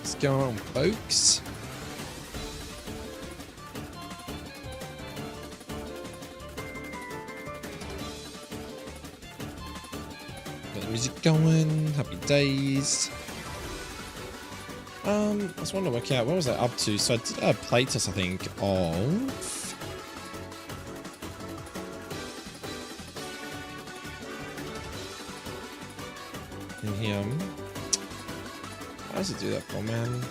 What's going on, folks? Got the music going. Happy days. I just want to work out what was I up to. So I did a playtest, I think, of in here. How does it do that for, man?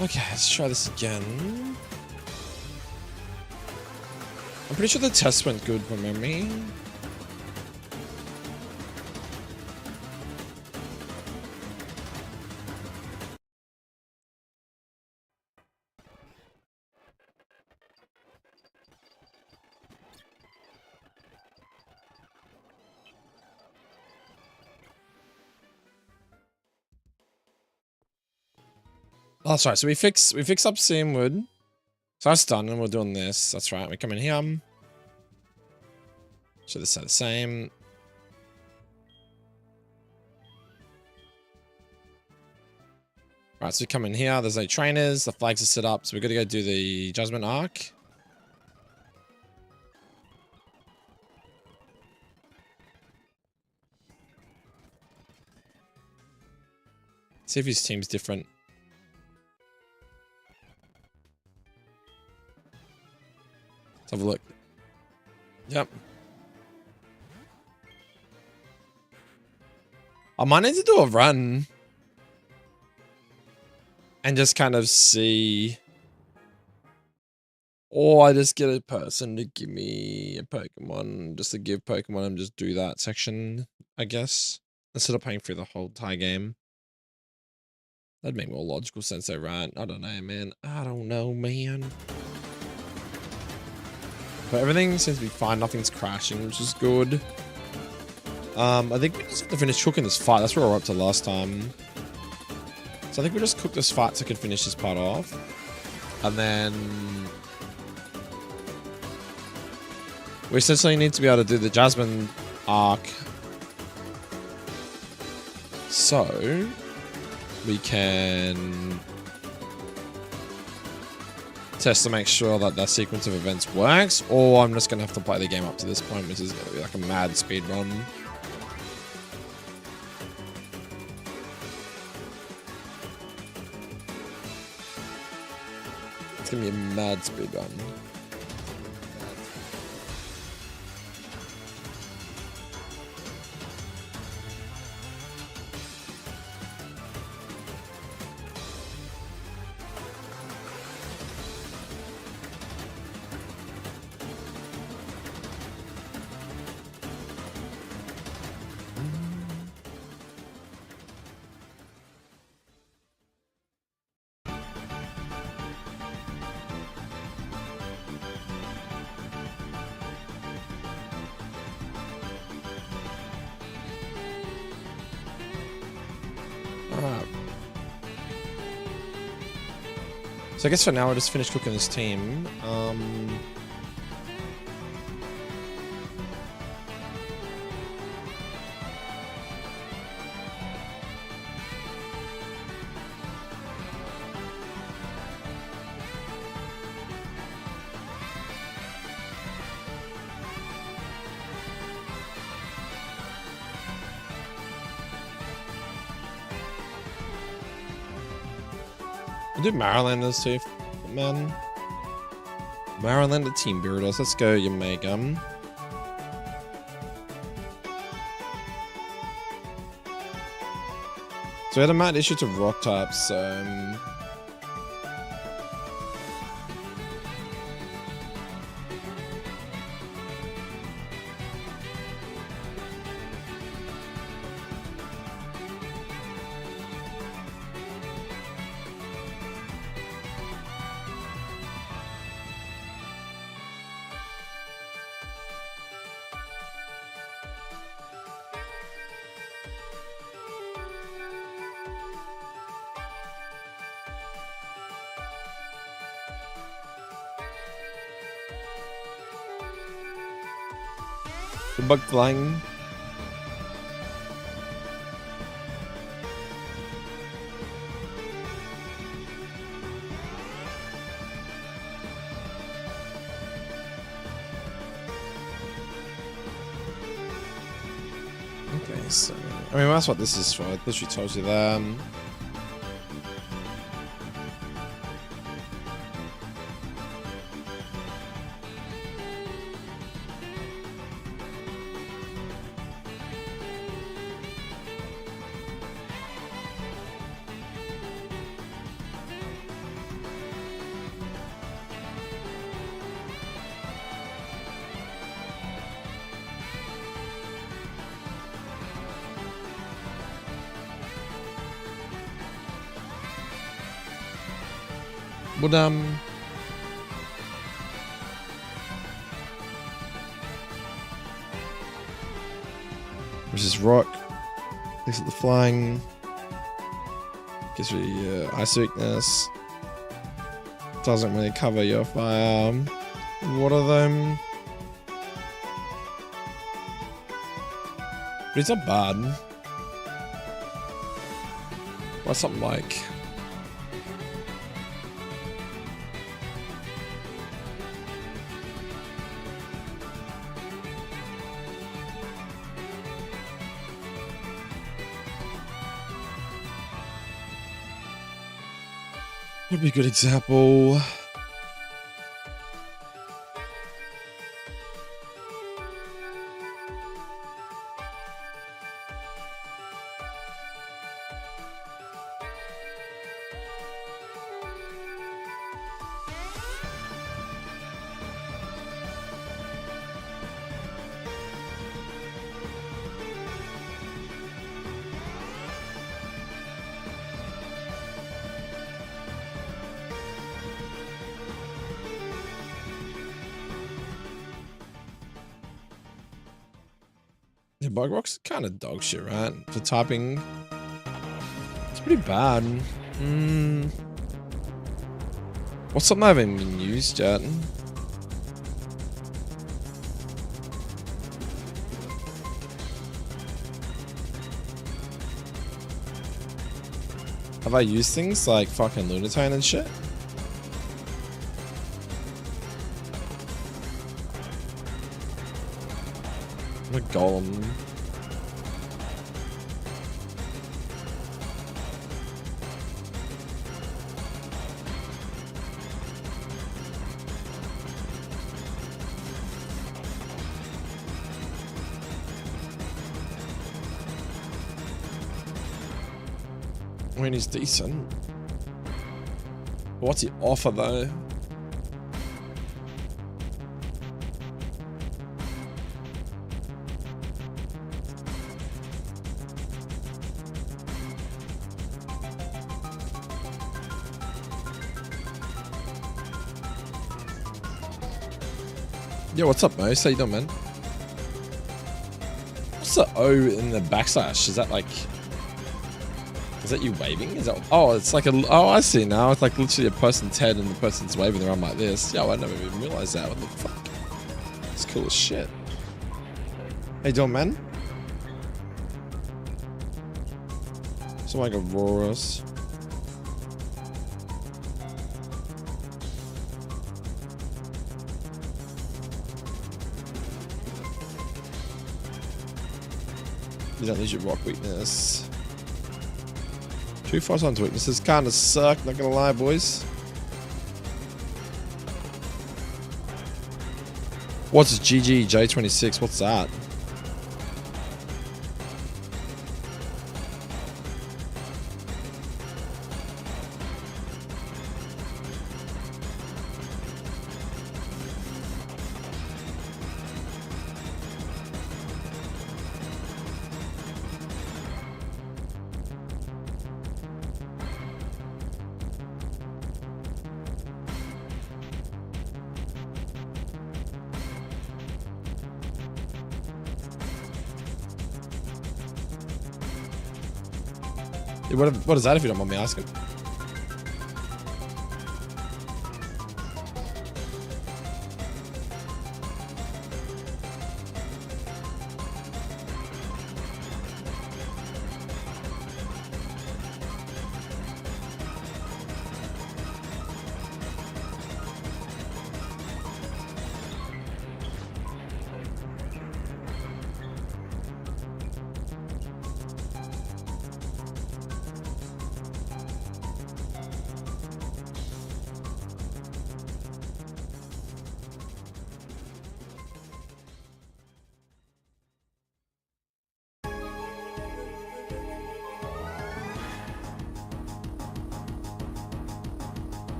Okay, let's try this again. I'm pretty sure the test went good from memory. Oh, that's right. So we fix up Seamwood. So that's done, and we're doing this. That's right. We come in here. So this is the same. Right, so we come in here. There's no trainers. The flags are set up. So we're going to go do the Judgment Arc. See if his team's different. Let's have a look. Yep. I might need to do a run and just kind of see, or I just get a person to give me a Pokemon, just to give Pokemon and just do that section, I guess, instead of paying for the whole entire game. That'd make more logical sense though, right? I don't know, man. I don't know, man. But everything seems to be fine. Nothing's crashing, which is good. I think we just have to finish cooking this fight. That's where we were up to last time. So I think we just cook this fight so I can finish this part off. And then we essentially need to be able to do the Jasmine arc. So we can test to make sure that that sequence of events works, or I'm just going to have to play the game up to this point, which is going to be like a mad speed run. It's going to be a mad speed run. So I guess for now I'll just finish cooking this team. I'll do Marilanders too, man. Marilander Team Builders. Let's go, you Megum. So we had a mad issue to rock types, so The bug flying. Okay, so I mean that's what this is for. I literally told you that. But versus rock. Looks at the flying. Gives you ice weakness. Doesn't really cover your fire. What are them? But it's not bad. What's something like? Would be a good example. Yeah, bug rock's kind of dog shit, right? For typing, it's pretty bad. What's something I haven't been used yet? Have I used things like fucking Lunatone and shit? The golem. I mean, he's decent. What's he offer though? Yo, what's up, Mo? How you doing, man? What's the O in the backslash? Is that like... Is that you waving? Is that... Oh, it's like a... Oh, I see now. It's like literally a person's head and the person's waving their arm like this. Yo, I never even realized that. What the fuck? It's cool as shit. How you doing, man? Something like Auroras. You don't lose your rock weakness. 2 5 weaknesses kind of suck, not gonna lie, boys. What's GGJ26? What's that? What is that if you don't mind me asking?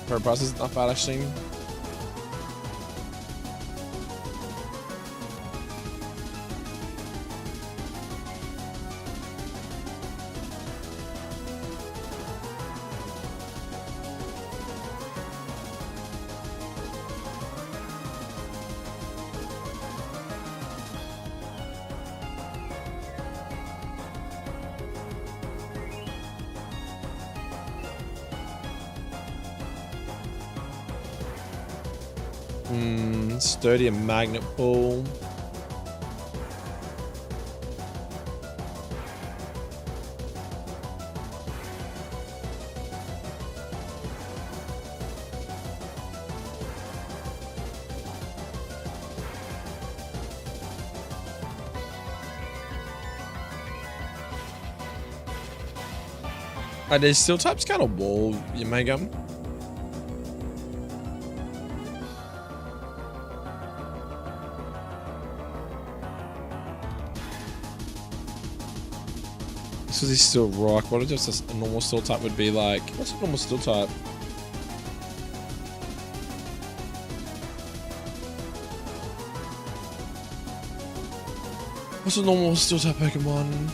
Per pass is not bad actually. Sturdy and magnet pull. Are there still types kind of wall you make them? Because he's still rock. What if just a normal steel type would be like? What's a normal steel type? What's a normal steel type Pokemon?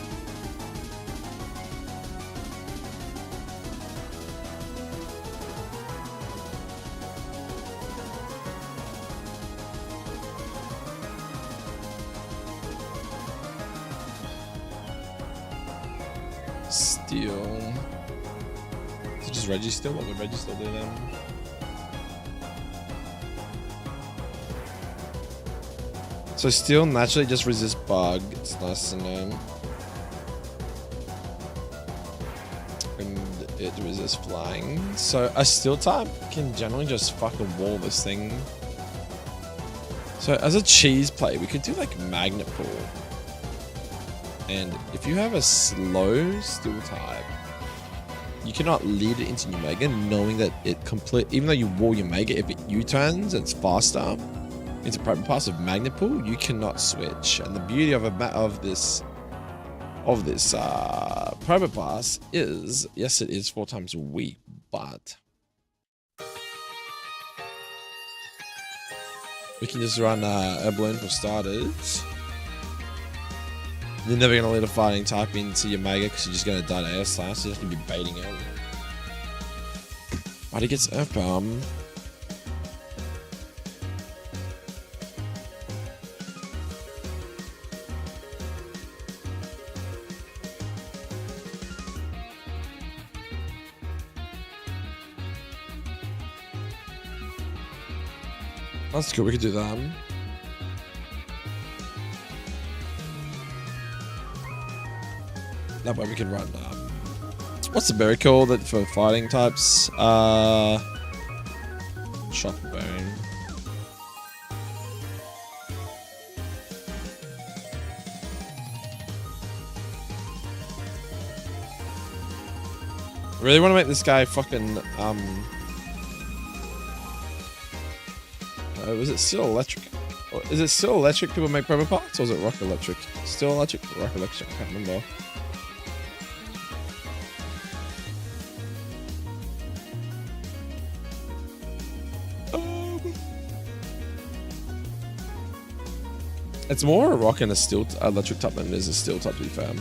Steel. Is it just Reggie still? What would Reggie still do then? So steel naturally just resists bug. It's nice to know. And it resists flying. So a steel type can generally just fucking wall this thing. So as a cheese play, we could do like magnet pull. And if you have a slow steel type, you cannot lead it into your Mega knowing that it even though you wall your Mega, if it U-turns and it's faster into proper pass of magnet pull, you cannot switch. And the beauty of this private pass is, yes, it is 4 times a week, but we can just run a balloon for starters. You're never going to let a fighting type into your Mega because you're just going to die to Air Slash, so you have to be baiting it. But he gets Earth Bomb. That's cool, we could do that. That way we can run, what's the berry called that for fighting types? Shock Bone. Really want to make this guy fucking, was it still electric? Is it still electric people make promo parts, or is it rock electric? Still electric? Rock electric, I can't remember. It's more a rock and a steel electric type than it is a steel type, to be fair.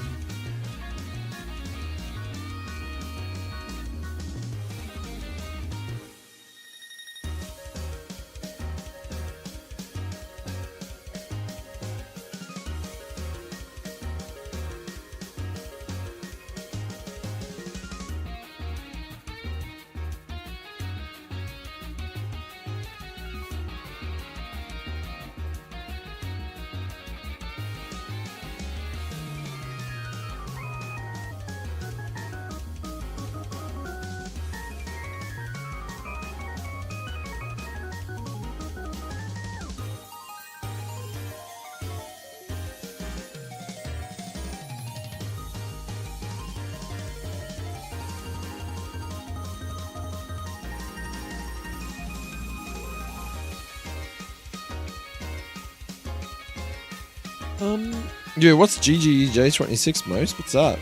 Yeah, what's GGJ26 most? What's that?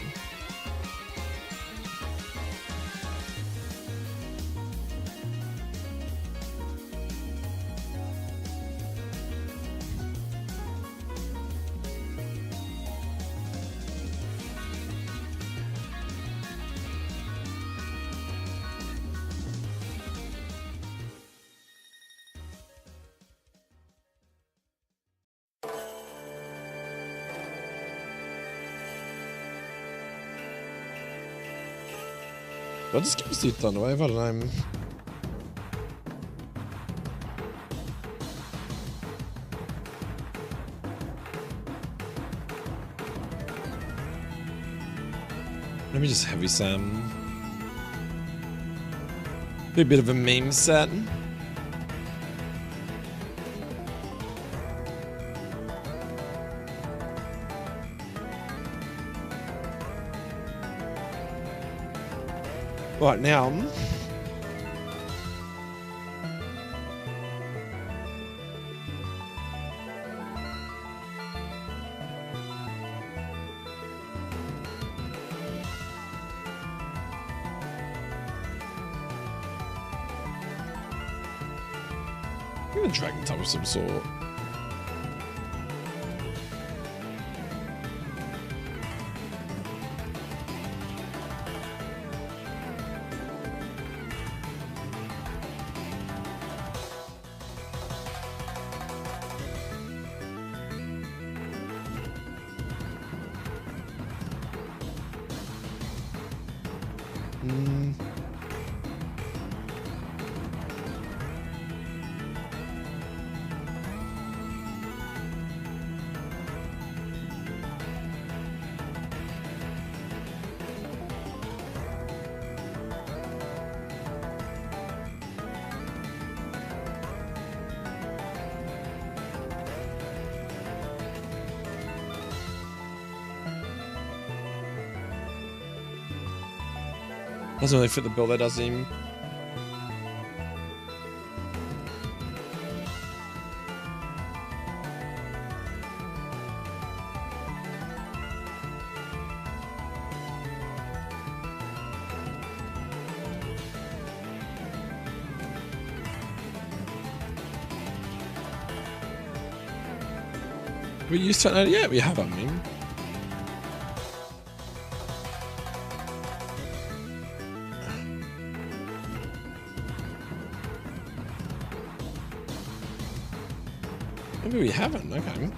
I'll just give us the Thunderwave, I don't know. Let me just heavy Sam. Be a bit of a meme set. Right now. A dragon type of some sort. Doesn't really fit the bill, that does him. We used to, yeah, we have, I mean. Maybe we haven't, okay.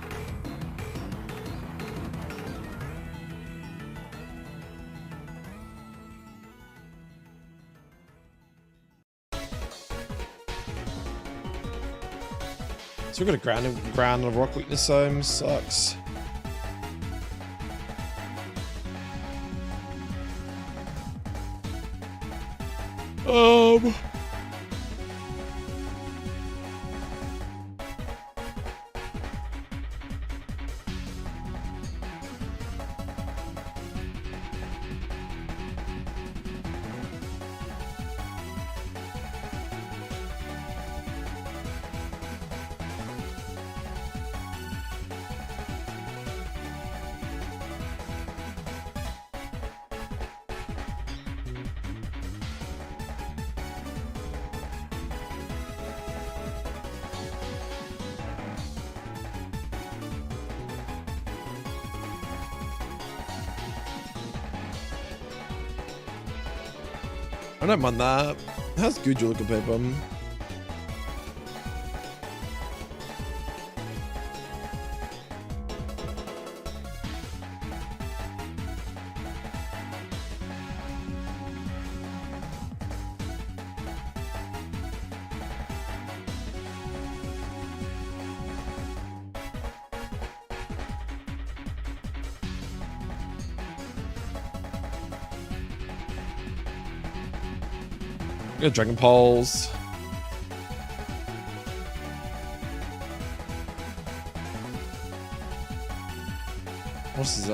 So we've got a ground and a rock weakness, so sucks. I don't mind that. How's good you look at paper? Got Dragon Poles. What's his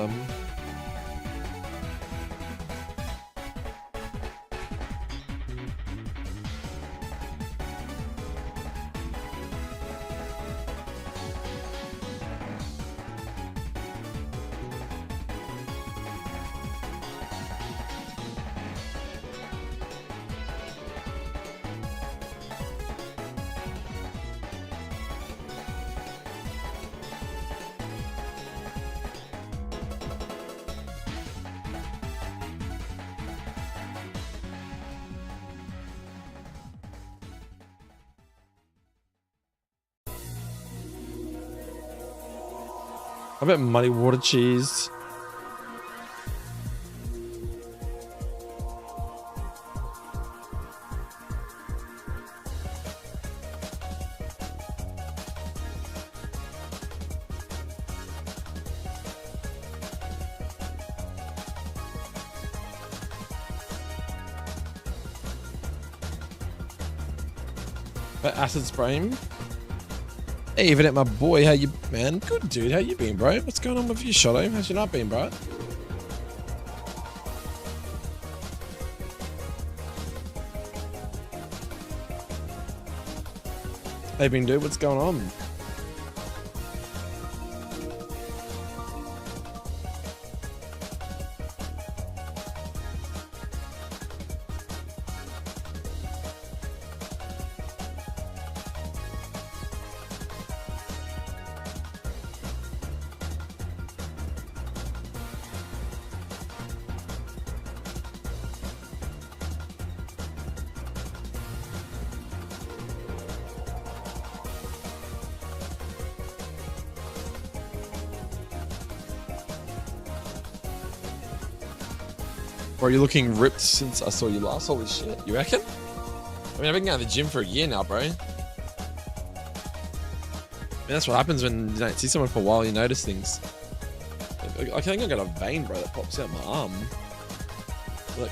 I bet Muddy Water Cheese. But acid spraying. Hey, even at my boy, how you, man? Good dude, how you been, bro? What's going on with you, Shotto? How's you not been, bro? Hey, been dude, what's going on? Bro, you're looking ripped since I saw you last. Holy shit. You reckon? I mean, I've been going to the gym for a year now, bro. I mean, that's what happens when you don't see someone for a while. You notice things. I think I got a vein, bro, that pops out my arm. Look.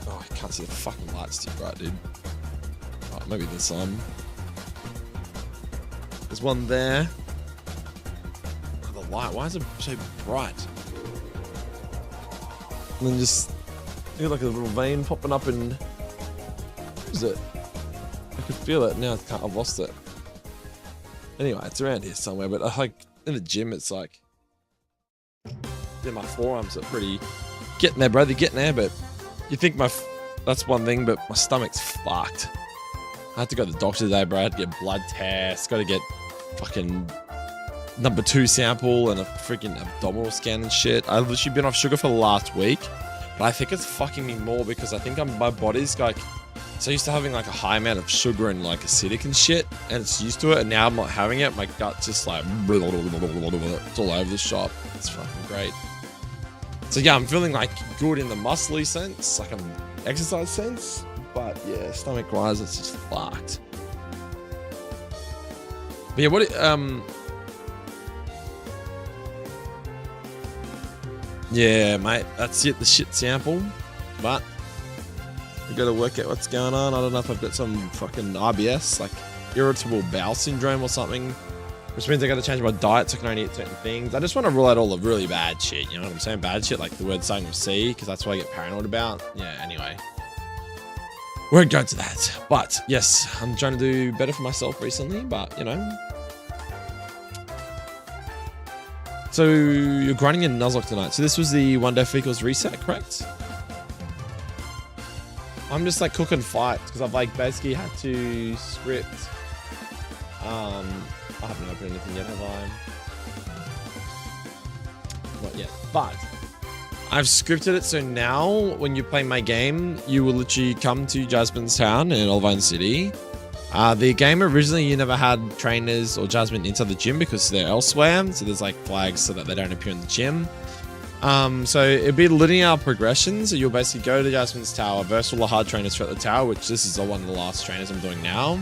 Oh, I can't see the fucking lights too bright, dude. Oh, maybe there's some. There's one there. Oh, the light. Why is it so bright? And then just... I got like a little vein popping up in... What is it? I could feel it. Now I've lost it. Anyway, it's around here somewhere, but like in the gym, it's like... Yeah, my forearms are pretty... Getting there, bro. They're getting there, but... You think that's one thing, but my stomach's fucked. I had to go to the doctor today, bro. I had to get blood tests. Got to get fucking... number 2 sample and a freaking abdominal scan and shit. I've literally been off sugar for the last week. But I think it's fucking me more because I think my body's like so used to having like a high amount of sugar and like acidic and shit, and it's used to it, and now I'm not having it. My gut's just like it's all over the shop. It's fucking great. So yeah, I'm feeling like good in the muscly sense, like I'm exercise sense, but yeah, stomach wise, it's just fucked. But yeah, yeah, mate, that's it, the shit sample. But we gotta work out what's going on. I don't know if I've got some fucking IBS, like irritable bowel syndrome or something, which means I gotta change my diet so I can only eat certain things. I just want to rule out all the really bad shit, you know what I'm saying? Bad shit, like the word starting with C, because that's what I get paranoid about. Yeah, anyway. Won't go into that. But yes, I'm trying to do better for myself recently, but you know. So you're grinding in Nuzlocke tonight. So this was the 1-day Fecals reset, correct? I'm just like cooking fights because I've like basically had to script. I haven't opened anything yet, have I? Not yet, but I've scripted it so now when you play my game, you will literally come to Jasmine's town in Olivine City. The game originally you never had trainers or Jasmine inside the gym because they're elsewhere, so there's like flags so that they don't appear in the gym. So it'd be linear progression, so you'll basically go to Jasmine's tower, verse all the hard trainers throughout the tower, which this is one of the last trainers I'm doing now.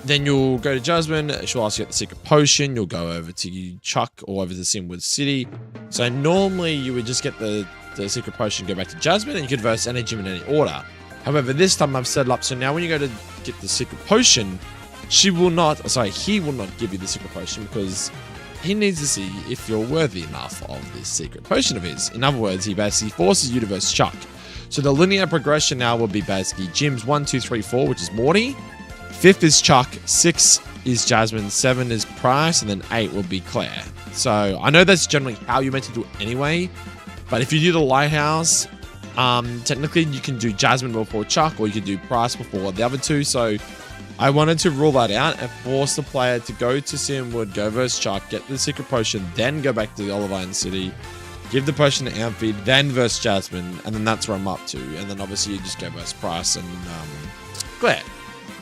Then you'll go to Jasmine, she'll ask you about the secret potion, you'll go over to Chuck or over to Simwood City. So normally you would just get the secret potion, go back to Jasmine, and you could verse any gym in any order. However, this time I've set it up so now when you go to get the secret potion, he will not give you the secret potion because he needs to see if you're worthy enough of this secret potion of his. In other words, he basically forces you to verse Chuck. So the linear progression now will be basically gyms 1, 2, 3, 4, which is Morty. 5th is Chuck, 6 is Jasmine, 7 is Price, and then 8 will be Claire. So I know that's generally how you're meant to do it anyway, but if you do the Lighthouse, technically you can do Jasmine before Chuck, or you can do Price before the other two. So I wanted to rule that out and force the player to go to Simwood, go versus Chuck, get the secret potion, then go back to the Olivine City, give the potion to Amphi, then versus Jasmine, and then that's where I'm up to. And then obviously you just go versus Price and Claire.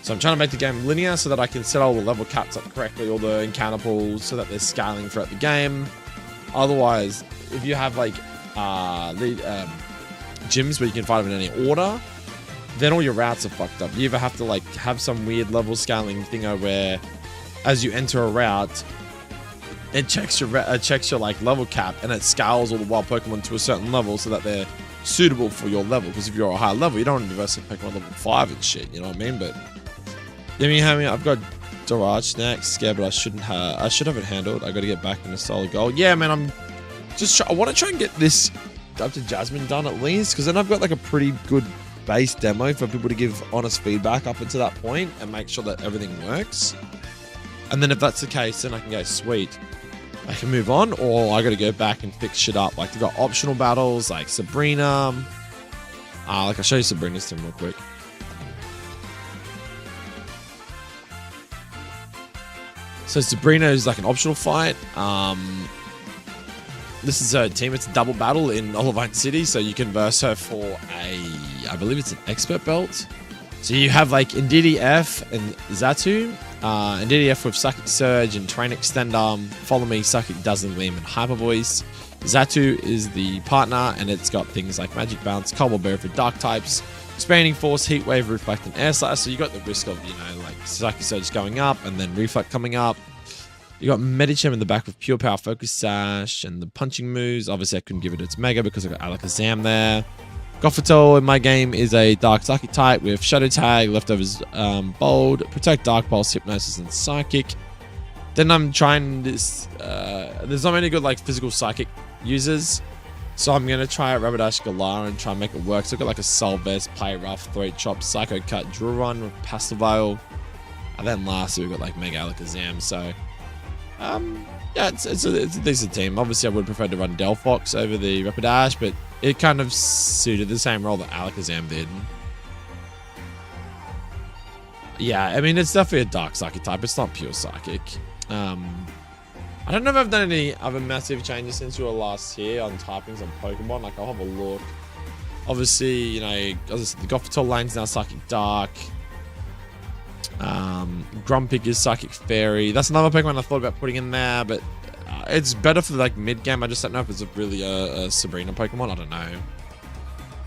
So I'm trying to make the game linear so that I can set all the level caps up correctly, all the encounter pools, so that they're scaling throughout the game. Otherwise, if you have like gyms where you can fight them in any order, then all your routes are fucked up. You either have to like have some weird level scaling thingo where as you enter a route, it checks your like level cap and it scales all the wild Pokemon to a certain level so that they're suitable for your level. Because if you're a high level, you don't want to be versing Pokemon level 5 and shit, you know what I mean? But I've got Dorage next. Yeah, but I should have it handled. I got to get back into solid gold. Yeah, man, I'm just I want to try and get this up to Jasmine done at least, because then I've got like a pretty good base demo for people to give honest feedback up until that point and make sure that everything works. And then if that's the case, then I can go, sweet, I can move on, or I got to go back and fix shit up. Like, they've got optional battles like Sabrina. Like, I'll show you Sabrina's team real quick. So Sabrina is like an optional fight. This is her team. It's a double battle in Olivine City, so you can verse her for I believe it's an expert belt. So you have like Ndidi F and Zatu. Ndidi F with Psychic Surge and Terrain Extender. Follow Me, Psychic Dazzling Gleam, and Hyper Voice. Zatu is the partner, and it's got things like Magic Bounce, Cobble Bear for dark types, Expanding Force, Heat Wave, Reflect, and Air Slash. So you got the risk of, like Psychic Surge going up and then Reflect coming up. You got Medicham in the back with Pure Power, Focus Sash, and the punching moves. Obviously, I couldn't give it its Mega because I got Alakazam there. Gothitelle in my game is a Dark Psychic type with Shadow Tag, Leftovers Bold, Protect, Dark Pulse, Hypnosis, and Psychic. Then I'm trying this. There's not many good like physical Psychic users, so I'm gonna try out Rapidash Galar and try and make it work. So I've got like a Soul Vest, Play Rough, Threat Chop, Psycho Cut, Drill Run with Pastelvale, and then lastly we've got like Mega Alakazam. So yeah, it's a decent team. Obviously, I would prefer to run Delphox over the Rapidash, but it kind of suited the same role that Alakazam did. Yeah, I mean, it's definitely a Dark Psychic type. It's not pure Psychic. I don't know if I've done any other massive changes since you were last here on typings on Pokemon. Like, I'll have a look. Obviously, as I said, the Gothitelle lane's now Psychic Dark. Grumpig is Psychic Fairy. That's another Pokemon I thought about putting in there, but it's better for like mid game. I just don't know if it's really a Sabrina Pokemon. I don't know.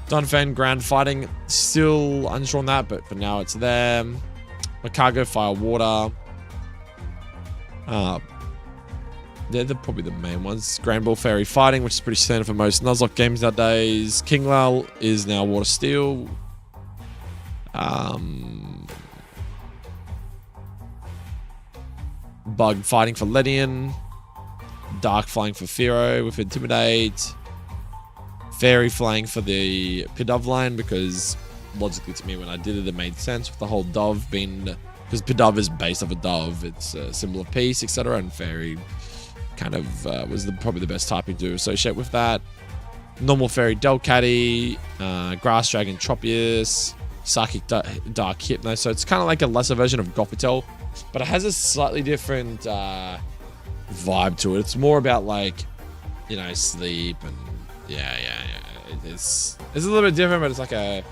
Donphan Grand Fighting, still unsure on that, but for now it's there. Makago Fire Water. They're probably the main ones. Grand Ball Fairy Fighting, which is pretty standard for most Nuzlocke games nowadays. Kingler is now Water Steel. Bug Fighting for Ledian. Dark Flying for Firo with Intimidate. Fairy Flying for the Pidove line, because logically to me when I did it, it made sense with the whole Dove being... Because Pidove is based off a Dove. It's a symbol of peace, etc. And Fairy kind of was probably the best typing to associate with that. Normal Fairy Delcatty. Grass Dragon Tropius. Psychic Dark Hypno. So it's kind of like a lesser version of Gothitelle, but it has a slightly different vibe to it. It's more about like, sleep and yeah. It's a little bit different, but it's like a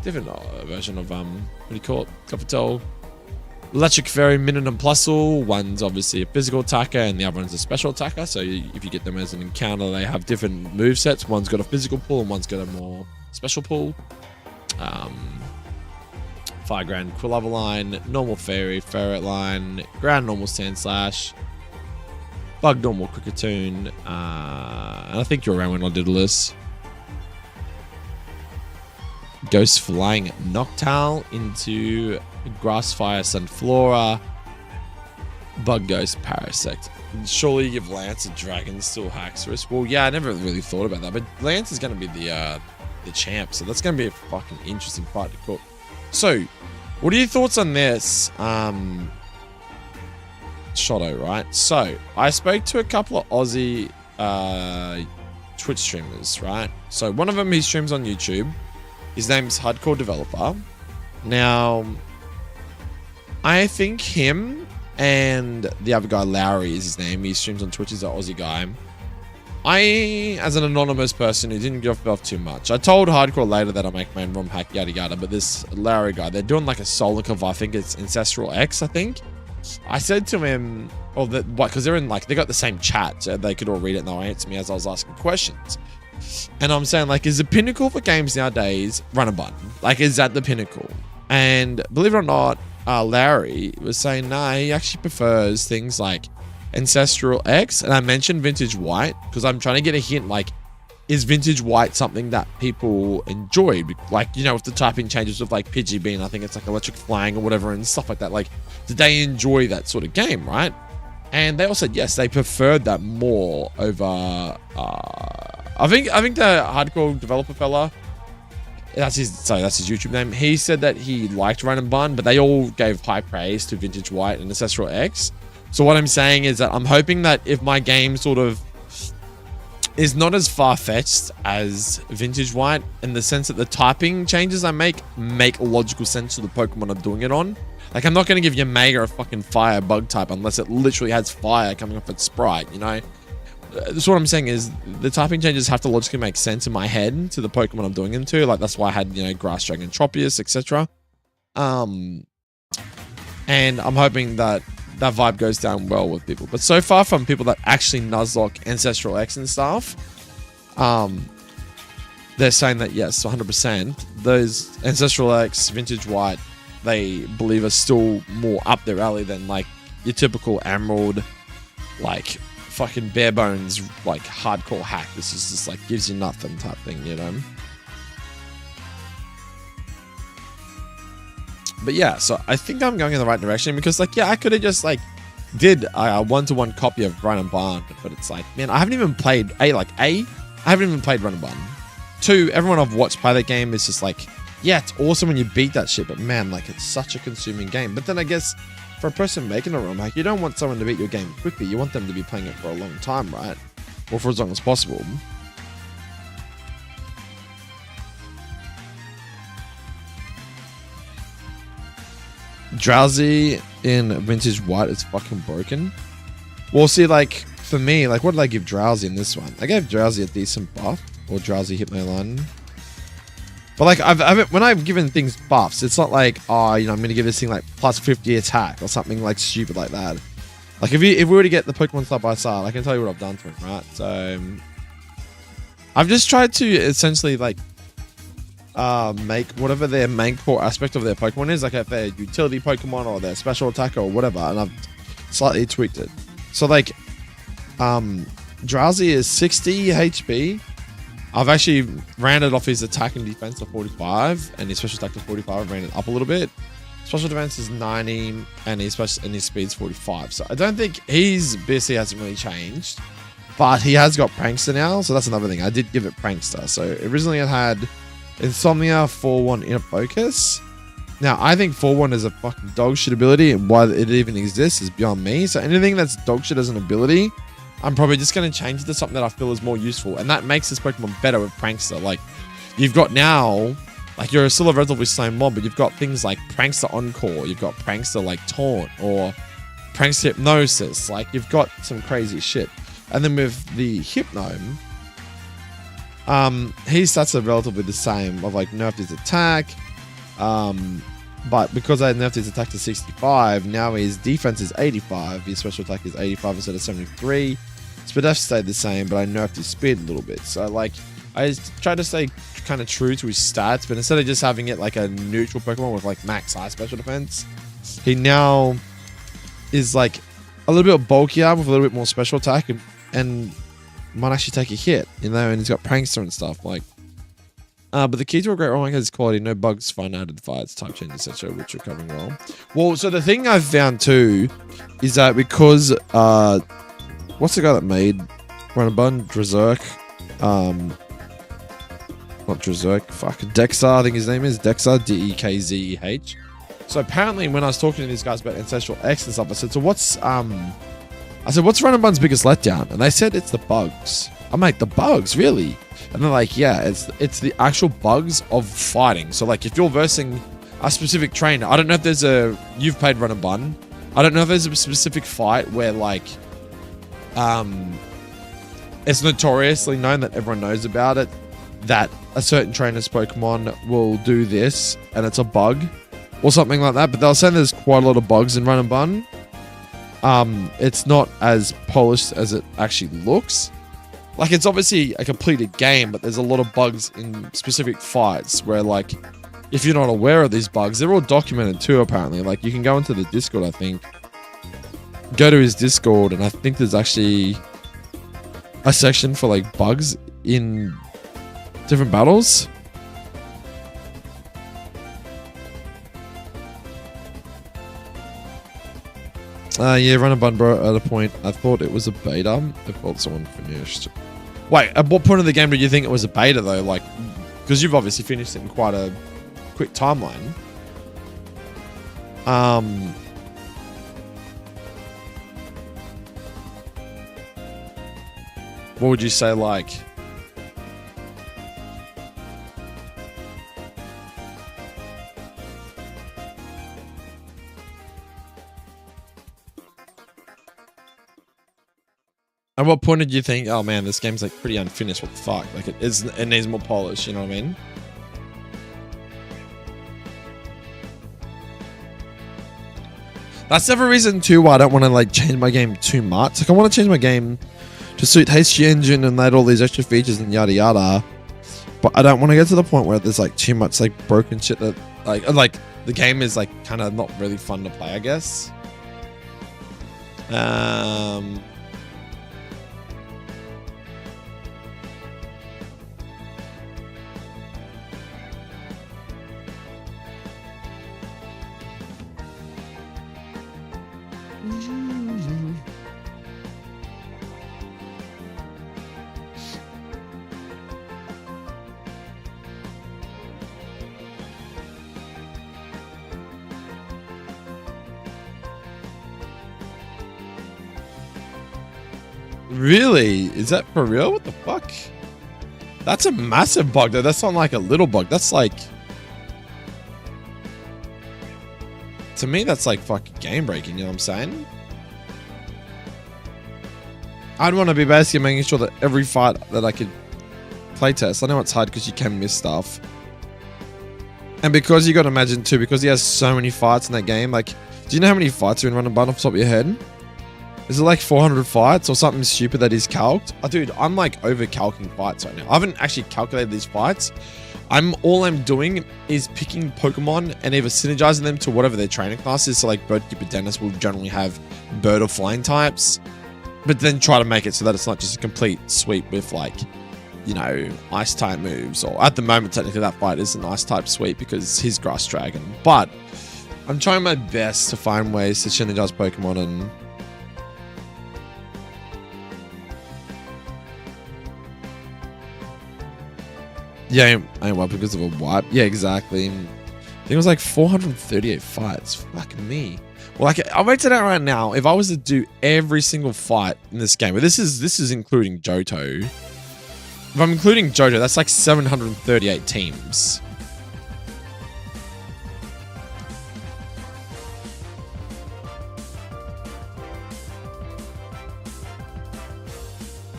different version of what do you call it? Gothitelle. Electric Fairy, Minun and Plusle. One's obviously a physical attacker and the other one's a special attacker. So if you get them as an encounter, they have different movesets. One's got a physical pull and one's got a more special pull. Fire Grand Quillover line, Normal Fairy, Ferret line, Ground Normal Sandslash, Bug Normal Cricketoon, and I think you're around when I did this. Ghost Flying Noctowl into Grassfire Sunflora, Bug Ghost Parasect. Surely you give Lance a Dragon Steel Haxorus. Well, yeah, I never really thought about that, but Lance is going to be the champ, so that's going to be a fucking interesting fight to cook. So, what are your thoughts on this? Shotto, right? So, I spoke to a couple of Aussie Twitch streamers, right? So, one of them, he streams on YouTube. His name's HeartGold Developer. Now, I think him and the other guy, Lowry is his name. He streams on Twitch. He's an Aussie guy. I, as an anonymous person who didn't give off too much, I told Hardcore later that I make my own ROMhack, yada yada, but this Lowry guy, they're doing like a solo cover. I think it's Ancestral X, I think. I said to him, because they're in like, they got the same chat, so they could all read it and they'll answer me as I was asking questions. And I'm saying, like, is the pinnacle for games nowadays run a button? Like, is that the pinnacle? And believe it or not, Larry was saying, nah, he actually prefers things like Ancestral X. And I mentioned Vintage White because I'm trying to get a hint, like, is Vintage White something that people enjoyed? Like, you know, with the typing changes with like Pidgey being, I think it's like Electric Flying or whatever and stuff like that. Like, did they enjoy that sort of game, right? And they all said yes, they preferred that more over. I think the HeartGold developer fella, that's his YouTube name. He said that he liked Run and Bun, but they all gave high praise to Vintage White and Ancestral X. So what I'm saying is that I'm hoping that if my game sort of is not as far-fetched as Vintage White, in the sense that the typing changes I make logical sense to the Pokemon I'm doing it on. Like, I'm not going to give Yamega a fucking fire bug type unless it literally has fire coming off its sprite, you know? So what I'm saying is the typing changes have to logically make sense in my head to the Pokemon I'm doing into. Like, that's why I had, you know, Grass Dragon, Tropius, etc. And I'm hoping that that vibe goes down well with people. But so far, from people that actually nuzlocke Ancestral X and stuff, they're saying that yes, 100%. Those Ancestral X, Vintage White, they believe are still more up their alley than like your typical Emerald, like fucking bare bones, like hardcore hack. This is just like gives you nothing type thing, you know? But yeah, so I think I'm going in the right direction because, like, yeah, I could have just like did a one-to-one copy of Run and Bun, but it's like, man, I haven't even played I haven't even played Run and Bun. 2, everyone I've watched play that game is just like, yeah, it's awesome when you beat that shit, but man, like, it's such a consuming game. But then I guess for a person making a ROM hack, you don't want someone to beat your game quickly. You want them to be playing it for a long time, right? Or for as long as possible. Drowsy in Vintage White is fucking broken. Well, see, like, for me, like, what did I give Drowsy in this one? I gave Drowsy a decent buff, or Drowsy hit my line. But like, when I've given things buffs, it's not like, oh, you know, I'm gonna give this thing like plus 50 attack or something like stupid like that. Like, if we were to get the Pokemon side by side, I can tell you what I've done to him, right? So I've just tried to essentially like make whatever their main core aspect of their Pokemon is, like if they're utility Pokemon or their special attacker or whatever, and I've slightly tweaked it. So like, Drowsy is 60 HP. I've actually ran it off his attack and defense to 45, and his special attack to 45. I've ran it up a little bit. Special defense is 90, and his speed's 45. So I don't think his BC hasn't really changed, but he has got Prankster now, so that's another thing. I did give it Prankster. So originally it had Insomnia, 4-1 Inner Focus. Now I think 4-1 is a fucking dog shit ability, and why it even exists is beyond me. So anything that's dog shit as an ability, I'm probably just going to change it to something that I feel is more useful. And that makes this Pokemon better with Prankster. Like, you've got now, like, you're still a relatively slow mob, but you've got things like Prankster Encore. You've got Prankster, like, Taunt, or Prankster Hypnosis. Like, you've got some crazy shit. And then with the Hypnome, his stats are relatively the same. I've, like, nerfed his attack. But because I nerfed his attack to 65, now his defense is 85. His special attack is 85 instead of 73. Speed F stayed the same, but I nerfed his speed a little bit. So, like, I tried to stay kind of true to his stats, but instead of just having it like a neutral Pokemon with, like, max high special defense, he now is, like, a little bit bulkier with a little bit more special attack and might actually take a hit, you know, and he's got Prankster and stuff, like. But the key to a great ROM hack is quality, no bugs, fine added fights, type changes, etc., which are coming well. Well, so the thing I've found too is that because what's the guy that made Run and Bun? Drazerk, not Drazerk, fuck, Dexter, I think his name is Dexter, Dekzeh. So apparently, when I was talking to these guys about Ancestral X and stuff, I said, so what's Run and Bun's biggest letdown? And they said it's the bugs. I'm like, the bugs, really? And they're like, yeah, it's the actual bugs of fighting. So, like, if you're versing a specific trainer, I don't know if there's you've played Run and Bun. I don't know if there's a specific fight where, like, it's notoriously known that everyone knows about it, that a certain trainer's Pokemon will do this, and it's a bug, or something like that. But they'll say there's quite a lot of bugs in Run and Bun. It's not as polished as it actually looks. Like, it's obviously a completed game, but there's a lot of bugs in specific fights where, like, if you're not aware of these bugs, they're all documented too, apparently. Like, you can go into the Discord, I think. Go to his Discord, and I think there's actually a section for, like, bugs in different battles. Yeah, run a button, bro. At a point, I thought it was a beta. I thought someone finished. Wait, at what point of the game did you think it was a beta, though? Like, because you've obviously finished it in quite a quick timeline. What would you say, like... At what point did you think, oh man, this game's like pretty unfinished, what the fuck? Like it needs more polish, you know what I mean? That's the other reason too why I don't want to like change my game too much. Like I want to change my game to suit HG Engine and add all these extra features and yada yada. But I don't want to get to the point where there's like too much like broken shit that like the game is like kind of not really fun to play, I guess. Really? Is that for real? What the fuck? That's a massive bug though. That's not like a little bug. That's like... To me, that's like fucking game breaking, you know what I'm saying? I'd want to be basically making sure that every fight that I could playtest. I know it's hard because you can miss stuff. And because you got to imagine too, because he has so many fights in that game, like, do you know how many fights are in Run and Bun off the top of your head? Is it like 400 fights or something stupid that he's calced? Oh, dude, I'm like over calcing fights right now. I haven't actually calculated these fights. All I'm doing is picking Pokemon and either synergizing them to whatever their training class is. So like Bird, Keeper, Dennis will generally have bird or flying types, but then try to make it so that it's not just a complete sweep with like, you know, ice type moves. Or at the moment, technically that fight is an ice type sweep because he's Grass Dragon. But I'm trying my best to find ways to synergize Pokemon and... Yeah, I ain't well because of a wipe. Yeah, exactly. I think it was like 438 fights. Fuck me. Well, I'll wait it out right now. If I was to do every single fight in this game, but this is including Johto. If I'm including Johto, that's like 738 teams.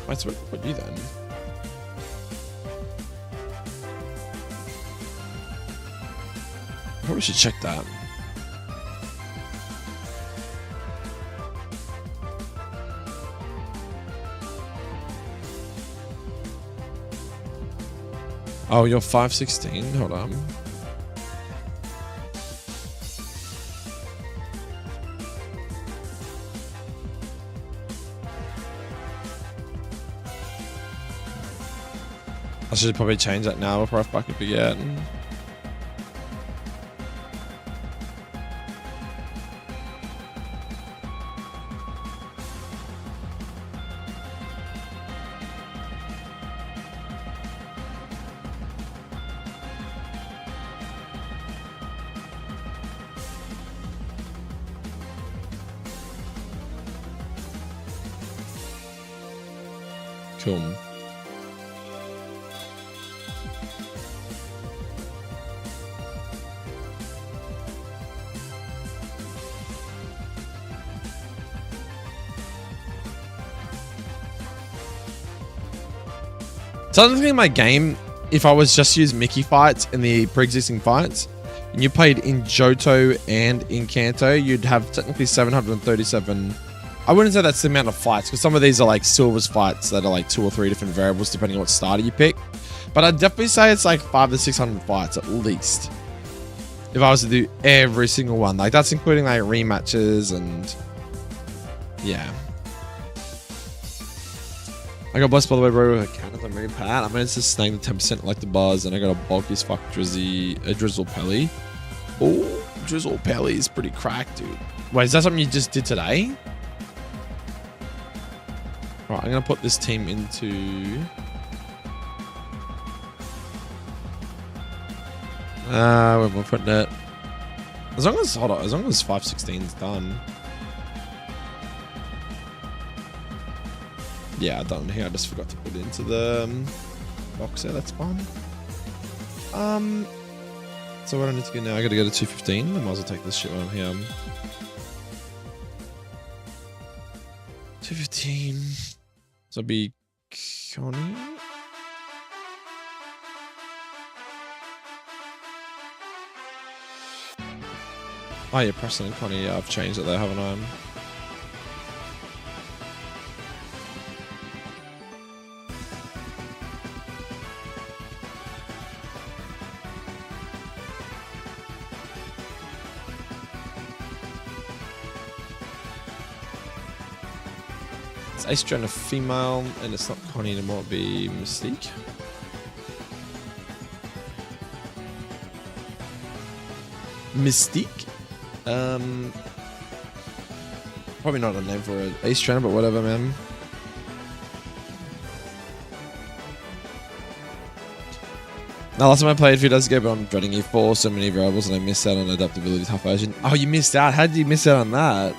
Wait, so what do you then? Probably should check that. Oh, you're 516. Hold on. I should probably change that now before I fucking forget. Cool. So I think my game, if I was just to use Mickey fights in the pre-existing fights, and you played in Johto and in Kanto, you'd have technically 737. I wouldn't say that's the amount of fights, because some of these are like Silver's fights that are like 2 or 3 different variables depending on what starter you pick. But I'd definitely say it's like 500 to 600 fights at least. If I was to do every single one. Like that's including like rematches and... Yeah. I got blessed by the way, bro. With a cannon. I'm very bad. I managed to snag the 10% like the buzz, and I got a bulky as fuck drizzle pelly. Oh, drizzle pelly is pretty cracked, dude. Wait, is that something you just did today? Right, I'm gonna put this team into. Where am I putting it? As long as 516 is done. Yeah, done here. I just forgot to put it into the box there. That's fine. So what I need to do now? I gotta go to 215. I might as well take this shit while I'm here. 215. So it'll be Connie. Oh yeah, Preston and Connie. Yeah, I've changed it there, haven't I? It's Ace a female, and it's not Connie anymore. It'll be Mystique. Mystique. Probably not a name for an Ace trainer, but whatever, man. Now, last time I played a few days ago, but I'm dreading E4, so many variables, and I missed out on adaptability tough version. Oh, you missed out? How did you miss out on that?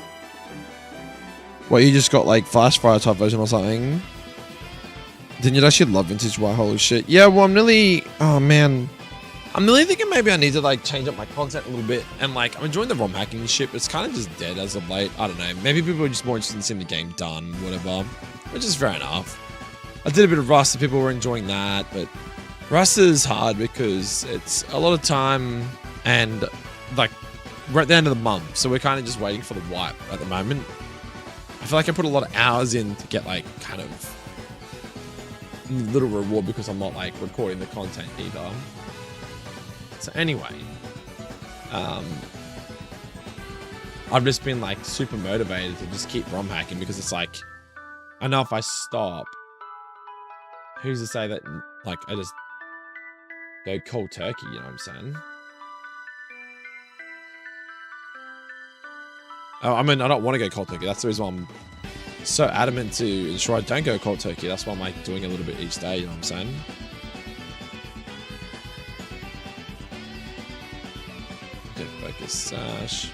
What, you just got like Flash Fire type version or something? Didn't you actually love Vintage White? Holy shit. Yeah, well, I'm really... Oh, man. I'm really thinking maybe I need to like change up my content a little bit. And like, I'm enjoying the ROM hacking shit, but it's kind of just dead as of late. I don't know. Maybe people are just more interested in seeing the game done, whatever. Which is fair enough. I did a bit of Rust and people were enjoying that, but Rust is hard because it's a lot of time and like we're at the end of the month. So we're kind of just waiting for the wipe at the moment. I feel like I put a lot of hours in to get like kind of little reward because I'm not like recording the content either. So anyway, I've just been like super motivated to just keep ROM hacking because it's like, I know if I stop, who's to say that like I just go cold turkey, you know what I'm saying? Oh, I mean, I don't want to go cold turkey. That's the reason why I'm so adamant to ensure I don't go cold turkey. That's why I'm like doing a little bit each day, you know what I'm saying? Okay, focus sash.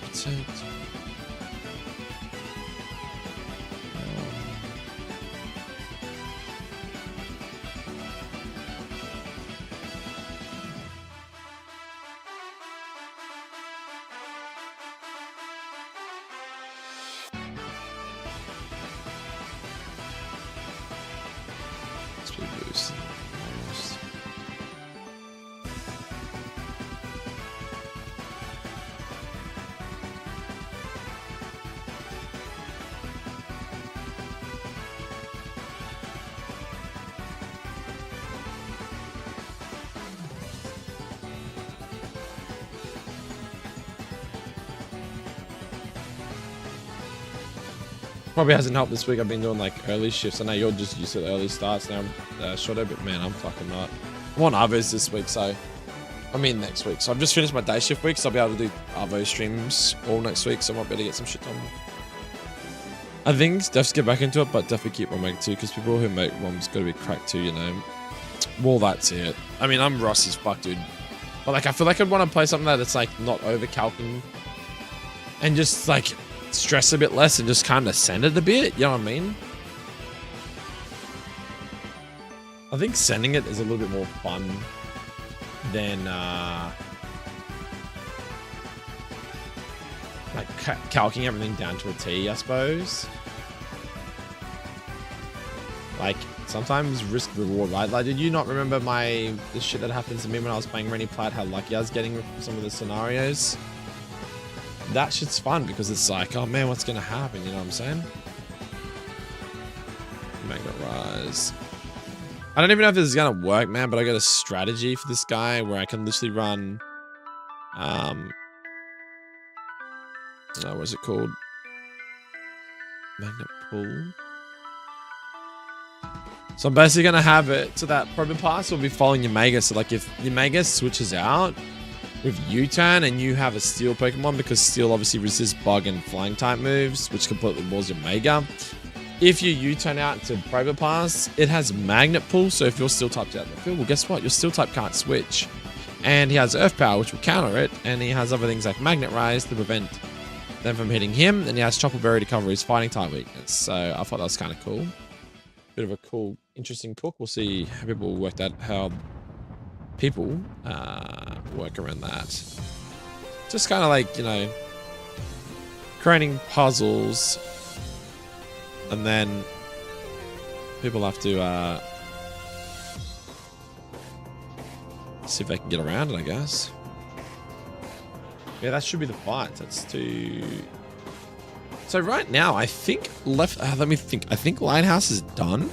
Protect. Boost. Probably hasn't helped this week. I've been doing like early shifts. I know you're just used to the early starts now, Shoto, but man, I'm fucking not. I'm on Arvos this week, so I mean next week. So I've just finished my day shift week, so I'll be able to do Arvo streams all next week, so I might be able to get some shit done. I think definitely get back into it, but definitely keep ROMhacking too, because people who make ROMs gotta be cracked too, you know. Well, that's it. I mean, I'm rusty as fuck, dude. But like, I feel like I'd want to play something that's like not overcalcing and just like stress a bit less and just kind of send it a bit, you know what I mean? I think sending it is a little bit more fun than like calcing everything down to a T, I suppose. Like sometimes risk reward, right? Like, did you not remember the shit that happened to me when I was playing Rennie Plat, how lucky I was getting with some of the scenarios? That shit's fun because it's like, oh man, what's gonna happen? You know what I'm saying? Mega Rise. I don't even know if this is gonna work, man, but I got a strategy for this guy where I can literally run What's it called? Magnet pull. So I'm basically going to have it so that Probopass will be following your Mega. So like if your Mega switches out with U-turn and you have a Steel Pokemon, because Steel obviously resists Bug and Flying type moves, which completely walls your Mega. If you U-turn out to Probopass, it has Magnet pull. So if your Steel type's out in the field, well, guess what? Your Steel type can't switch. And he has Earth Power, which will counter it. And he has other things like Magnet Rise to prevent them from hitting him. And he has Chopper Berry to cover his Fighting type weakness. So I thought that was kind of cool. Bit of a cool, interesting cook. We'll see how people work work around that. Just kind of like, you know, creating puzzles, and then people have to see if they can get around it, I guess. Yeah, that should be the fight. That's two. So right now, I think let me think. I think Lighthouse is done.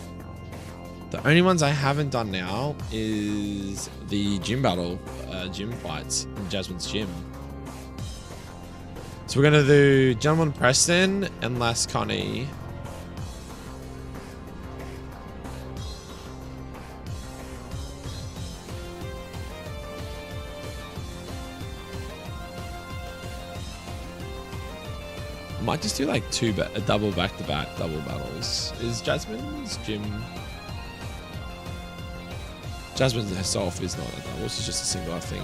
The only ones I haven't done now is the gym battle, gym fights in Jasmine's gym. So we're gonna do Gentleman Preston and Last Connie. Might just do like a double back-to-back double battles. Is Jasmine's gym? Jasmine herself is not a double. She's just a single, I think.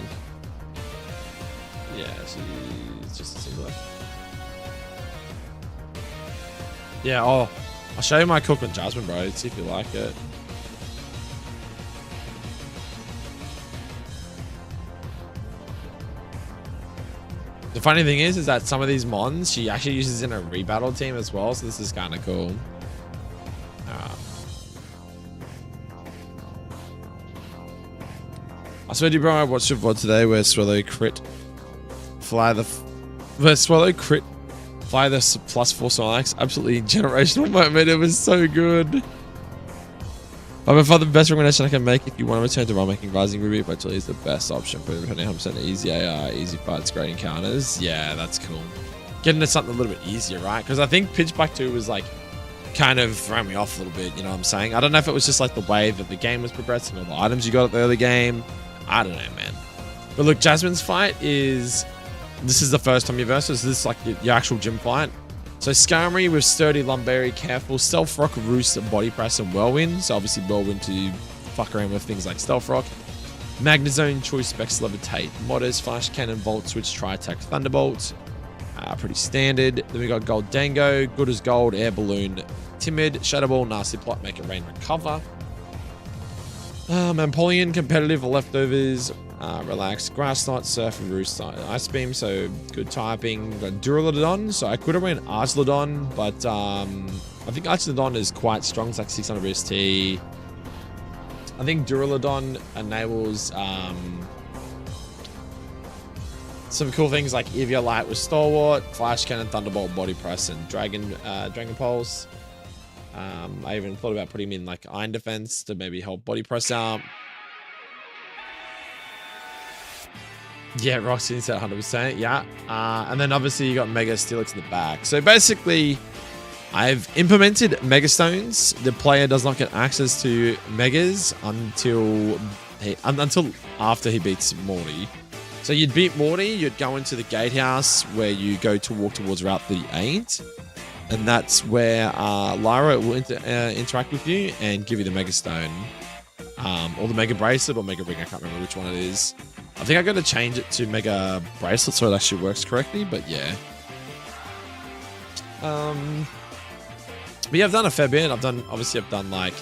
Yeah, she's just a single. Yeah. Oh, I'll show you my cook with Jasmine, bro. See if you like it. The funny thing is that some of these mons she actually uses in a rebattle team as well, so this is kind of cool. I swear to you, bro, I watched your VOD today where Swallow crit fly the +4 Snorlax. Absolutely generational moment. It was so good. But by far the best recommendation I can make if you want to return to ROMhacking, Rising Ruby actually is the best option for 100% easy AI, easy fights, great encounters. Yeah, that's cool. Getting to something a little bit easier, right? Because I think Pitch Black 2 was like kind of throwing me off a little bit, you know what I'm saying? I don't know if it was just like the way that the game was progressing or the items you got at the early game. I don't know, man. But look, Jasmine's fight is... This is the first time you've versed, so this is like your actual gym fight. So Skarmory with Sturdy, Lumberry, Careful, Stealth Rock, Roost, Body Press, and Whirlwind. So obviously Whirlwind to fuck around with things like Stealth Rock. Magnezone, Choice Specs, Levitate, Modders, Flash Cannon, Volt Switch, Tri-Attack, Thunderbolt. Pretty standard. Then we got Gold Dango, Good as Gold, Air Balloon, Timid, Shadow Ball, Nasty Plot, Make It Rain, Recover. Empoleon, Competitive, Leftovers, Relax, Grass Knot, Surf, and Roost, Ice Beam, so good typing. Got Duraludon, so I could have went Archelodon, but I think Archelodon is quite strong. It's like 600 ST. I think Duraludon enables some cool things like Eevee Light with Stalwart, Flash Cannon, Thunderbolt, Body Press, and Dragon Pulse. I even thought about putting him in like Iron Defense to maybe help Body Press out. Yeah, Roxy said 100%. Yeah. And then obviously you got Mega Steelix in the back. So basically, I've implemented Mega Stones. The player does not get access to Megas until after he beats Morty. So you'd beat Morty, you'd go into the gatehouse where you go to walk towards Route 38. And that's where Lyra will interact with you and give you the Mega Stone. Or the Mega Bracelet or Mega Ring. I can't remember which one it is. I think I got to change it to Mega Bracelet so it actually works correctly, but yeah. But yeah, I've done a fair bit. I've done like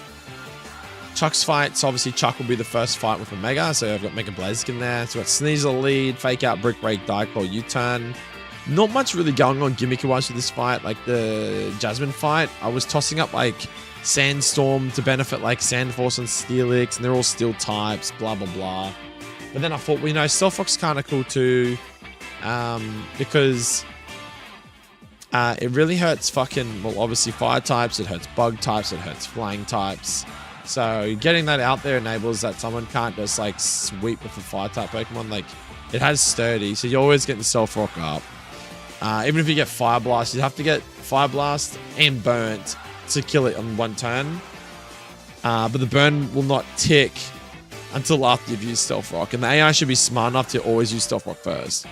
Chuck's fight. So obviously Chuck will be the first fight with a Mega. So I've got Mega Blaziken there. So I've got Sneasel lead, Fake Out, Brick Break, Die Claw, U-turn. Not much really going on gimmicky-wise with this fight. Like the Jasmine fight, I was tossing up like Sandstorm to benefit like Sandforce and Steelix, and they're all steel types, blah, blah, blah. But then I thought, well, you know, Stealth Rock's kind of cool too, because it really hurts fucking, well, obviously fire types, it hurts bug types, it hurts flying types. So getting that out there enables that someone can't just like sweep with a fire type Pokemon. Like it has Sturdy, so you're always getting Stealth Rock up. Even if you get Fire Blast, you have to get Fire Blast and Burnt to kill it on one turn. But the burn will not tick until after you've used Stealth Rock. And the AI should be smart enough to always use Stealth Rock first.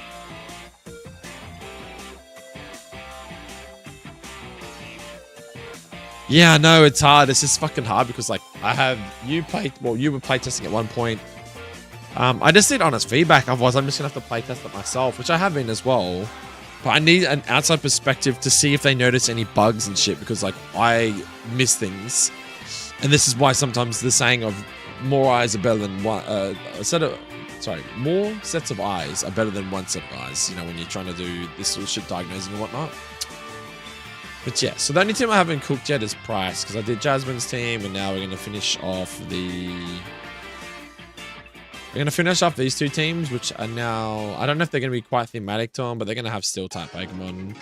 Yeah, I know it's hard. It's just fucking hard because like I have you were playtesting at one point. I just need honest feedback. Otherwise, I'm just gonna have to playtest it myself, which I have been as well. But I need an outside perspective to see if they notice any bugs and shit because like I miss things. And this is why sometimes the saying of more eyes are better than one more sets of eyes are better than one set of eyes, you know, when you're trying to do this sort of shit diagnosing and whatnot. But yeah, so the only team I haven't cooked yet is Price, because I did Jasmine's team, and now we're going to finish off these two teams, which are now, I don't know if they're going to be quite thematic to them, but they're going to have steel type Pokemon.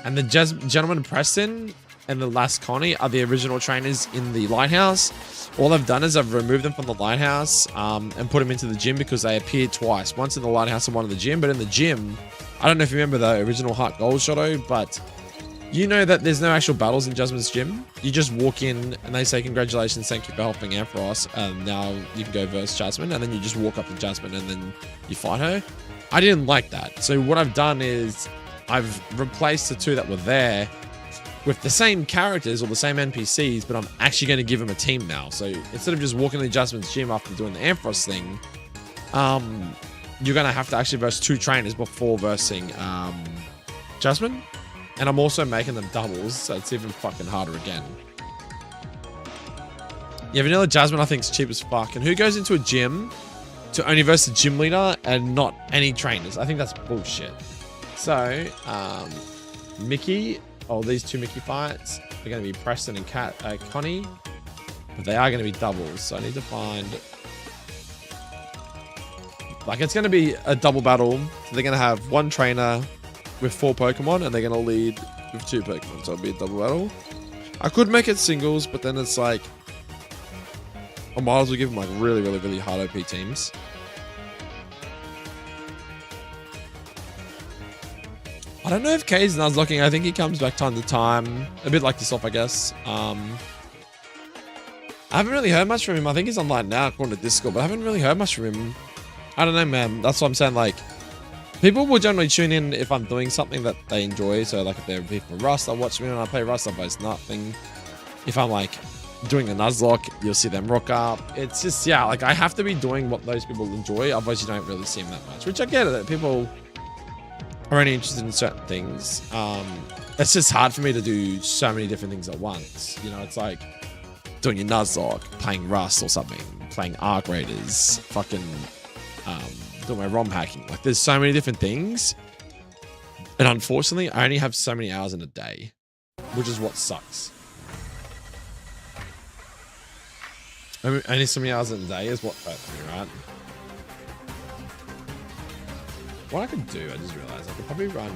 And the Gentleman Preston and the last Connie are the original trainers in the lighthouse. All I've done is I've removed them from the lighthouse and put them into the gym because they appeared twice. Once in the lighthouse and one in the gym. But in the gym, I don't know if you remember the original HeartGold Shadow, but you know that there's no actual battles in Jasmine's gym. You just walk in and they say, congratulations, thank you for helping Ampharos. And now you can go verse Jasmine. And then you just walk up to Jasmine and then you fight her. I didn't like that. So what I've done is I've replaced the two that were there with the same characters or the same NPCs, but I'm actually going to give them a team now. So instead of just walking to Jasmine's gym after doing the Ampharos thing, you're going to have to actually verse two trainers before versing Jasmine. And I'm also making them doubles, so it's even fucking harder again. Yeah, Vanilla Jasmine I think is cheap as fuck. And who goes into a gym to only verse the gym leader and not any trainers? I think that's bullshit. So, Mickey, these two Mickey fights are going to be Preston and Connie. But they are going to be doubles, so I need to find... Like, it's going to be a double battle. So they're going to have one trainer with 4 Pokemon, and they're going to lead with 2 Pokemon, so it'll be a double battle. I could make it singles, but then it's like... I might as well give them like really, really, really hard OP teams. I don't know if K's nuzlocking. I think he comes back time to time. A bit like yourself, I guess. I haven't really heard much from him. I think he's online now, according to Discord, but I haven't really heard much from him. I don't know, man. That's what I'm saying, like... People will generally tune in if I'm doing something that they enjoy. So, like, if they're here for Rust, they'll watch me when I play Rust. I'll post nothing. If I'm, like, doing the Nuzlocke, you'll see them rock up. It's just, yeah, like, I have to be doing what those people enjoy. Otherwise, you don't really see them that much. Which I get it. People are only interested in certain things. It's just hard for me to do so many different things at once. You know, it's like doing your Nuzlocke, playing Rust or something, playing Arc Raiders, fucking... doing my ROM hacking. Like, there's so many different things, and unfortunately I only have so many hours in a day, which is what sucks. Only so many hours in a day is what hurts me, right? What I could do, I just realized I could probably run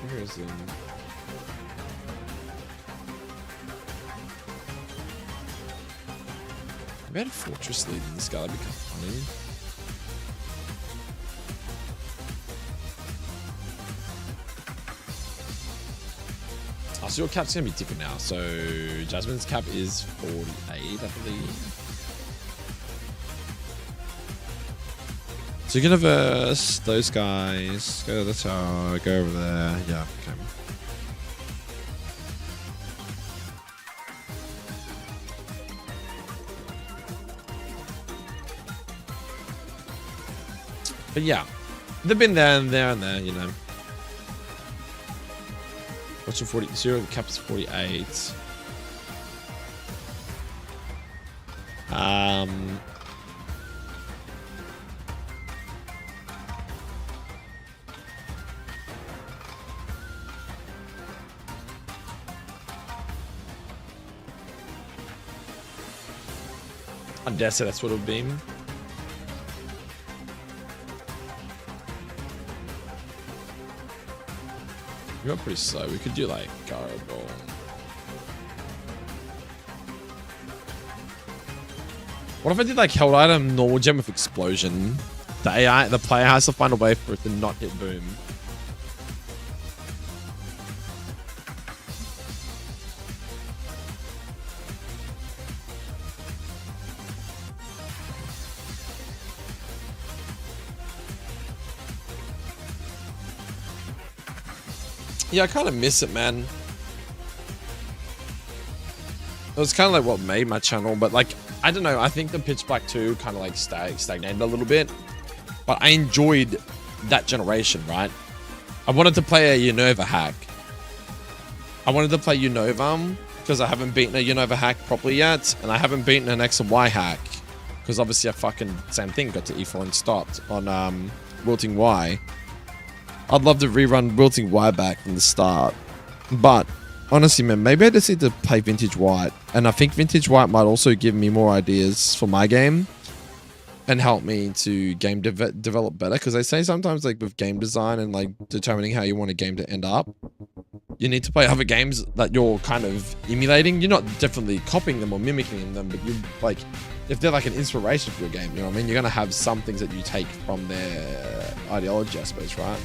where is it? If I had a Fortress lead in this guy, that'd be kind of funny. Oh, so your cap's going to be different now. So Jasmine's cap is 48, I believe. So you're going to verse those guys. Go to the tower, go over there. Yeah, okay. But yeah, they've been there and there and there, you know. What's your 40? Zero, the cap is 48. I dare say that's what it would be. You're pretty slow. We could do like Garbo. What if I did like held item, normal gem with explosion? The player has to find a way for it to not hit boom. Yeah, I kind of miss it, man. It was kind of like what made my channel, but like, I don't know. I think the Pitch Black 2 kind of like stagnated a little bit, but I enjoyed that generation, right? I wanted to play a Unova hack. I wanted to play Unova because I haven't beaten a Unova hack properly yet, and I haven't beaten an X and Y hack because obviously I fucking same thing, got to E4 and stopped on Wilting Y. I'd love to rerun Wilting Y back from the start, but honestly, man, maybe I just need to play Vintage White, and I think Vintage White might also give me more ideas for my game and help me to game develop better, because they say sometimes like with game design and like determining how you want a game to end up, you need to play other games that you're kind of emulating. You're not definitely copying them or mimicking them, but you like, if they're like an inspiration for your game, you know what I mean? You're going to have some things that you take from their ideology, I suppose, right?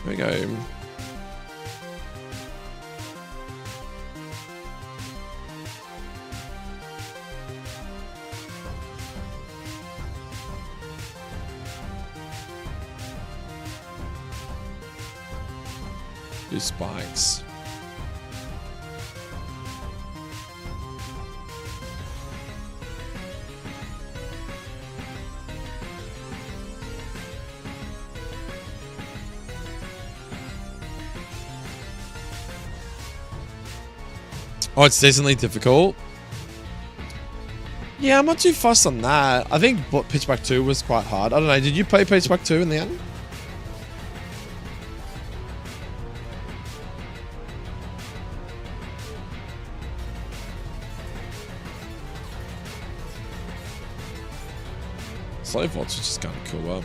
There we go. Do spikes. Oh, it's decently difficult. Yeah, I'm not too fussed on that. I think Pitch Black 2 was quite hard. I don't know. Did you play Pitch Black 2 in the end? Slow vaults, which is kind of cool.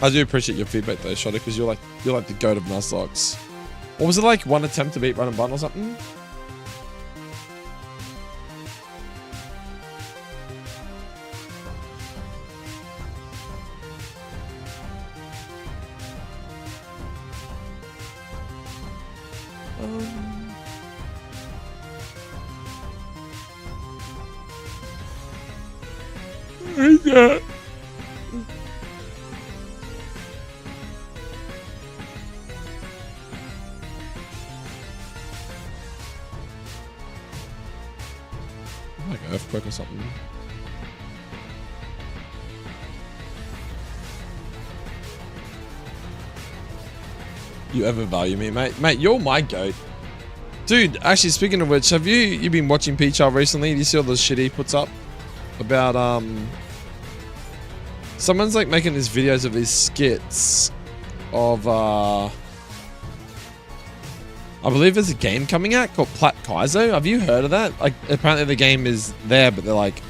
I do appreciate your feedback though, Shotta, because you're like the goat of nuzlocks. What was it like? One attempt to beat Run and Bun or something? Yeah. Like earthquake or something. You ever value me, mate? Mate, you're my goat. Dude, actually, speaking of which, have you been watching PChar recently? Do you see all the shit he puts up about someone's like making these videos of these skits of I believe there's a game coming out called Plat Kaizo. Have you heard of that? Like, apparently the game is there, but they're like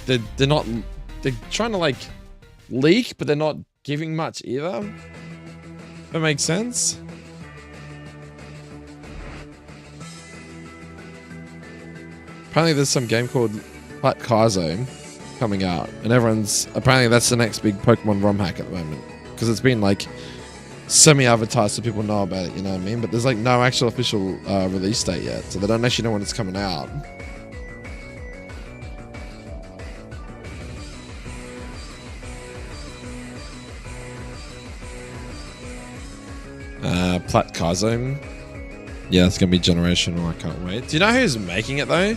they're not, they're trying to like leak, but they're not giving much either. That makes sense. Apparently there's some game called Plat Kaizo coming out, and apparently that's the next big Pokemon ROM hack at the moment, because it's been like semi-advertised so people know about it, you know what I mean? But there's like no actual official release date yet, so they don't actually know when it's coming out. Plat Kaizo. Yeah, it's gonna be Generation IV. I can't wait. Do you know who's making it though?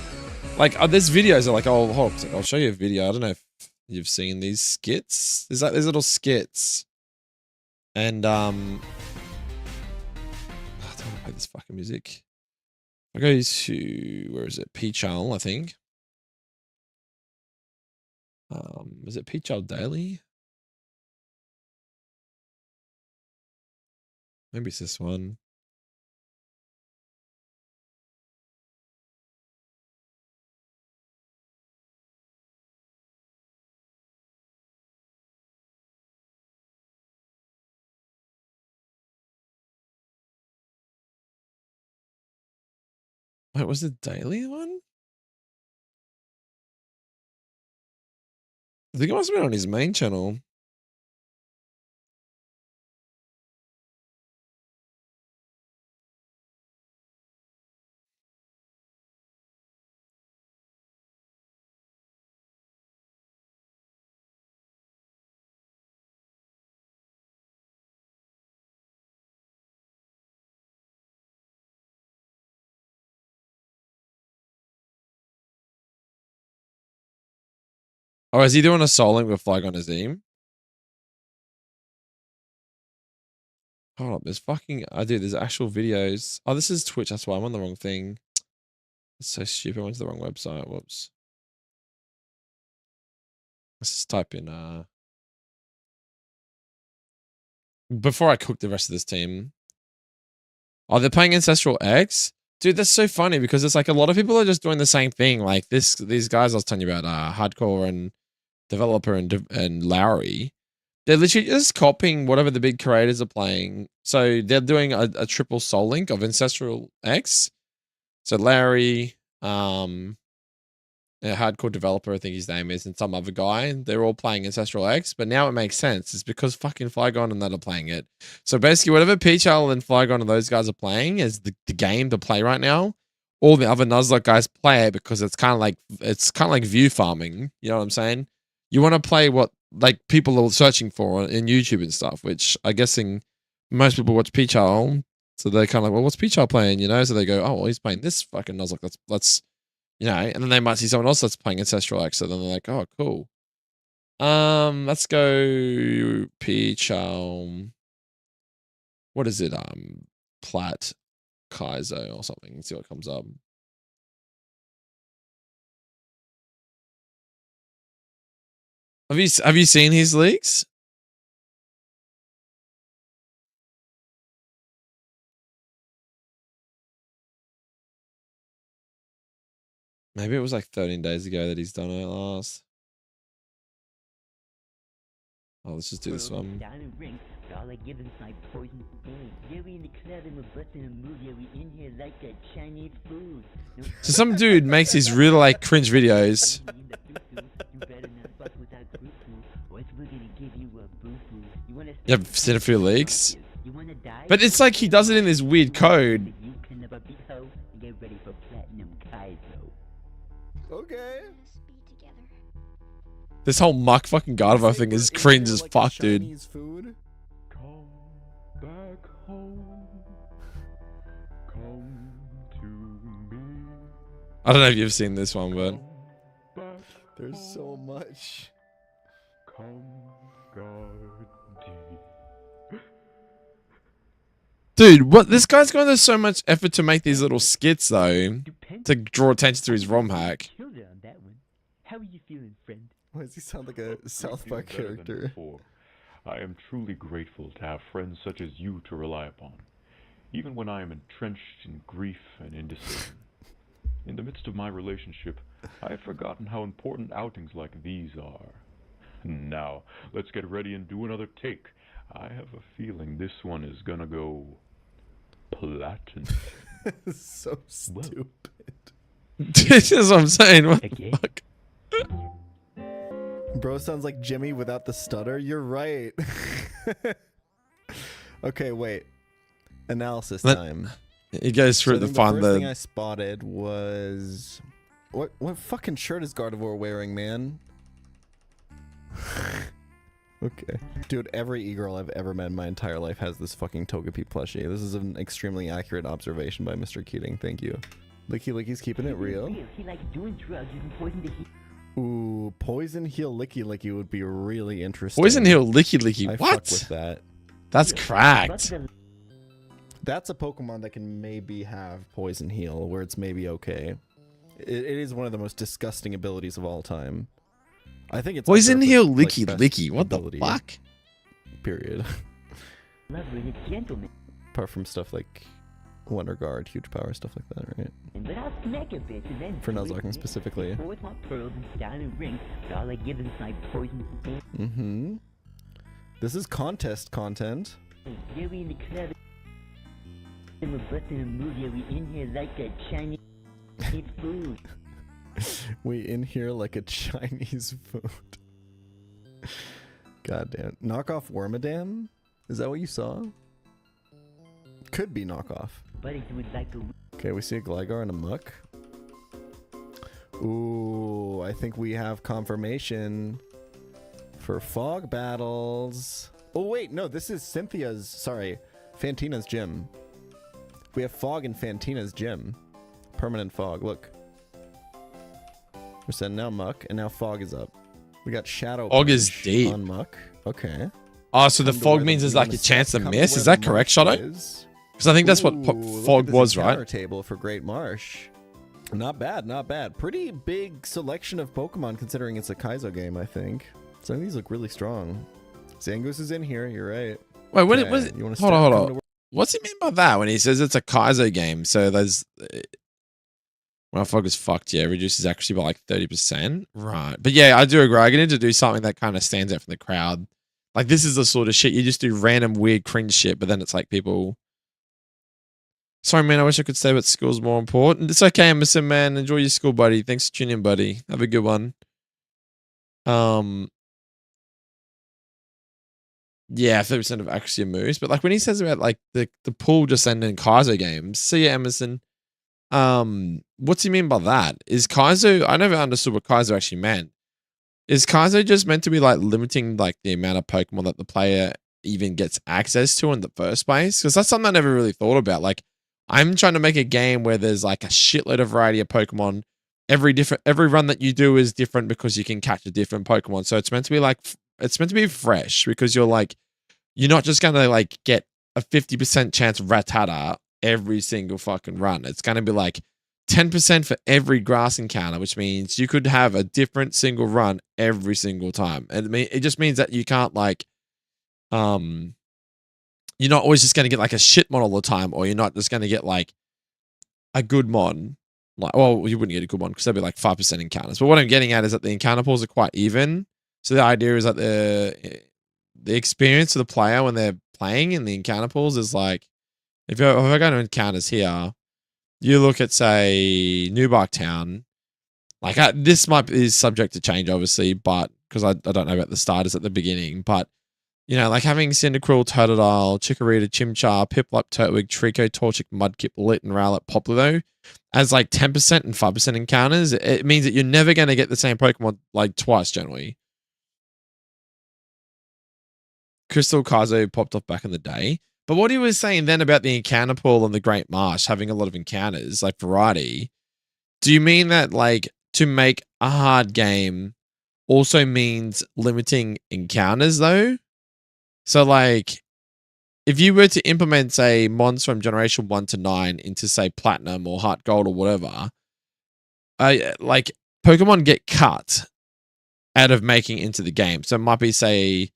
Like, there's videos that like, oh, hold on, I'll show you a video. I don't know if you've seen these skits. There's like these little skits. And I don't want to play this fucking music. I go to, where is it? Peachal, I think. Is it Peachal Daily? Maybe it's this one. Wait, was it daily one? I think it must have been on his main channel. Oh, is he doing a soul link with Flygon Azim? Hold up, there's fucking, dude, there's actual videos. Oh, this is Twitch, that's why I'm on the wrong thing. It's so stupid, I went to the wrong website, whoops. Let's just type in, before I cook the rest of this team. Oh, they're playing Ancestral X? Dude, that's so funny because it's like a lot of people are just doing the same thing. Like these guys I was telling you about, Hardcore and Developer and Lowry. They're literally just copying whatever the big creators are playing. So they're doing a triple soul link of Ancestral X. So Larry, a hardcore developer, I think his name is, and some other guy, they're all playing Ancestral X, but now it makes sense. It's because fucking Flygon and that are playing it. So basically, whatever Peachal and Flygon and those guys are playing is the game to play right now. All the other Nuzlocke guys play it because it's kind of like view farming. You know what I'm saying? You want to play what like people are searching for in YouTube and stuff, which I'm guessing most people watch Peachal, so they're kind of like, well, what's Peachal playing? You know, so they go, oh, well, he's playing this fucking Nuzlocke. Let's you know, and then they might see someone else that's playing Ancestral X, so then they're like, oh, cool. Let's go Peach, what is it? Plat Kaizo or something. Let's see what comes up. Have you seen his leaks? Maybe it was like 13 days ago that he's done it last. Oh, let's just do this one. So some dude makes these really like cringe videos. You have seen a few leaks? But it's like he does it in this weird code. Okay. This whole muck fucking Gardevoir thing is cringe as fuck, dude. Food? Come back home. Come to me. I don't know if you've seen this one, but There's so much. Come guard deep. Dude, what this guy's going to so much effort to make these little skits though, to draw attention to his ROM hack. How are you feeling, friend? Why does he sound like a South Park character? I am truly grateful to have friends such as you to rely upon, even when I am entrenched in grief and indecision. In the midst of my relationship, I have forgotten how important outings like these are. Now, let's get ready and do another take. I have a feeling this one is gonna go platinum. So stupid. This is what I'm saying. What the fuck? Bro sounds like Jimmy without the stutter. You're right. Okay, wait. Analysis time. He goes through So I the think fun. The first thing I spotted was what fucking shirt is Gardevoir wearing, man? Okay. Dude, every e-girl I've ever met in my entire life has this fucking Togepi plushie. This is an extremely accurate observation by Mr. Keating. Thank you. Licky Licky's keeping it real. He likes doing drugs using poison to heal. Ooh, Poison Heal Licky Licky would be really interesting. Poison Heal Licky Licky. I What? fuck with that. That's cracked. That's a Pokemon that can maybe have Poison Heal, where it's maybe okay. It is one of the most disgusting abilities of all time. I think it's Poison up there Heal, with, like, Licky best Licky. What ability, the fuck? Period. Lovely and gentleman. Apart from stuff like Wonder Guard, huge power, stuff like that, right? But I'll smack a bit and then For Nuzlocking specifically. with my pearls and styling ring, but all I give is my poison. Mm-hmm. This is contest content. Jerry in the club. And we're busting a movie. We in here like a Chinese food. We in here like a Chinese food. Goddamn. Knockoff Wormadam? Is that what you saw? Could be knockoff. But it would like a. Okay, we see a Gligar and a Muck. Ooh, I think we have confirmation for fog battles. Oh wait, no, this is Fantina's gym. We have fog in Fantina's gym. Permanent fog, look. We're sending now Muck, and now fog is up. We got Shadow Fog is Punch deep. on Muck. Okay. Oh, so the Come to fog where means there's moon like a is chance to set. Come miss. where Is that the correct, Muck Shadow? is. Because I think that's what Ooh, look fog at this was, encounter right? Table for Great Marsh. Not bad, not bad. Pretty big selection of Pokemon considering it's a Kaizo game, I think. Some of these look really strong. Zangoose is in here, you're right. Wait, what? Okay, Was it? you wanna Hold start on, coming hold to on. What's he mean by that when he says it's a Kaizo game? So there's. Well, fog is fucked, yeah. Reduces accuracy by like 30%. Right. But yeah, I do agree. I need to do something that kind of stands out from the crowd. Like, this is the sort of shit you just do random, weird, cringe shit, but then it's like people. Sorry, man, I wish I could say, but school's more important. It's okay, Emerson, man. Enjoy your school, buddy. Thanks for tuning in, buddy. Have a good one. Yeah, 30% of accuracy moves. But like when he says about like the pool just ending Kaizo games, see ya, Emerson. What's he mean by that? Is Kaizo, I never understood what Kaizo actually meant. Is Kaizo just meant to be like limiting like the amount of Pokemon that the player even gets access to in the first place? Because that's something I never really thought about. Like, I'm trying to make a game where there's like a shitload of variety of Pokemon. Every run that you do is different because you can catch a different Pokemon. So it's meant to be like, it's meant to be fresh because you're not just going to like get a 50% chance of Rattata every single fucking run. It's going to be like 10% for every grass encounter, which means you could have a different single run every single time. And it just means that you can't like, you're not always just going to get like a shit mod all the time, or you're not just going to get like a good mod. Like, well, you wouldn't get a good one because there'd be like 5% encounters. But what I'm getting at is that the encounter pools are quite even. So the idea is that the experience of the player when they're playing in the encounter pools is like, if I go to encounters here, you look at, say, Newbark Town. Like, this is subject to change, obviously, but because I don't know about the starters at the beginning. But, you know, like having Cyndaquil, Totodile, Chikorita, Chimchar, Piplup, Turtwig, Trico, Torchic, Mudkip, Lit, and Rowlet, Popplio as like 10% and 5% encounters. It means that you're never going to get the same Pokemon like twice, generally. Crystal Kaizo popped off back in the day. But what he was saying then about the encounter pool and the Great Marsh having a lot of encounters, like variety, do you mean that like to make a hard game also means limiting encounters though? So like if you were to implement, say, mons from Generation 1 to 9 into, say, Platinum or Heart Gold or whatever, like Pokemon get cut out of making into the game. So it might be, say,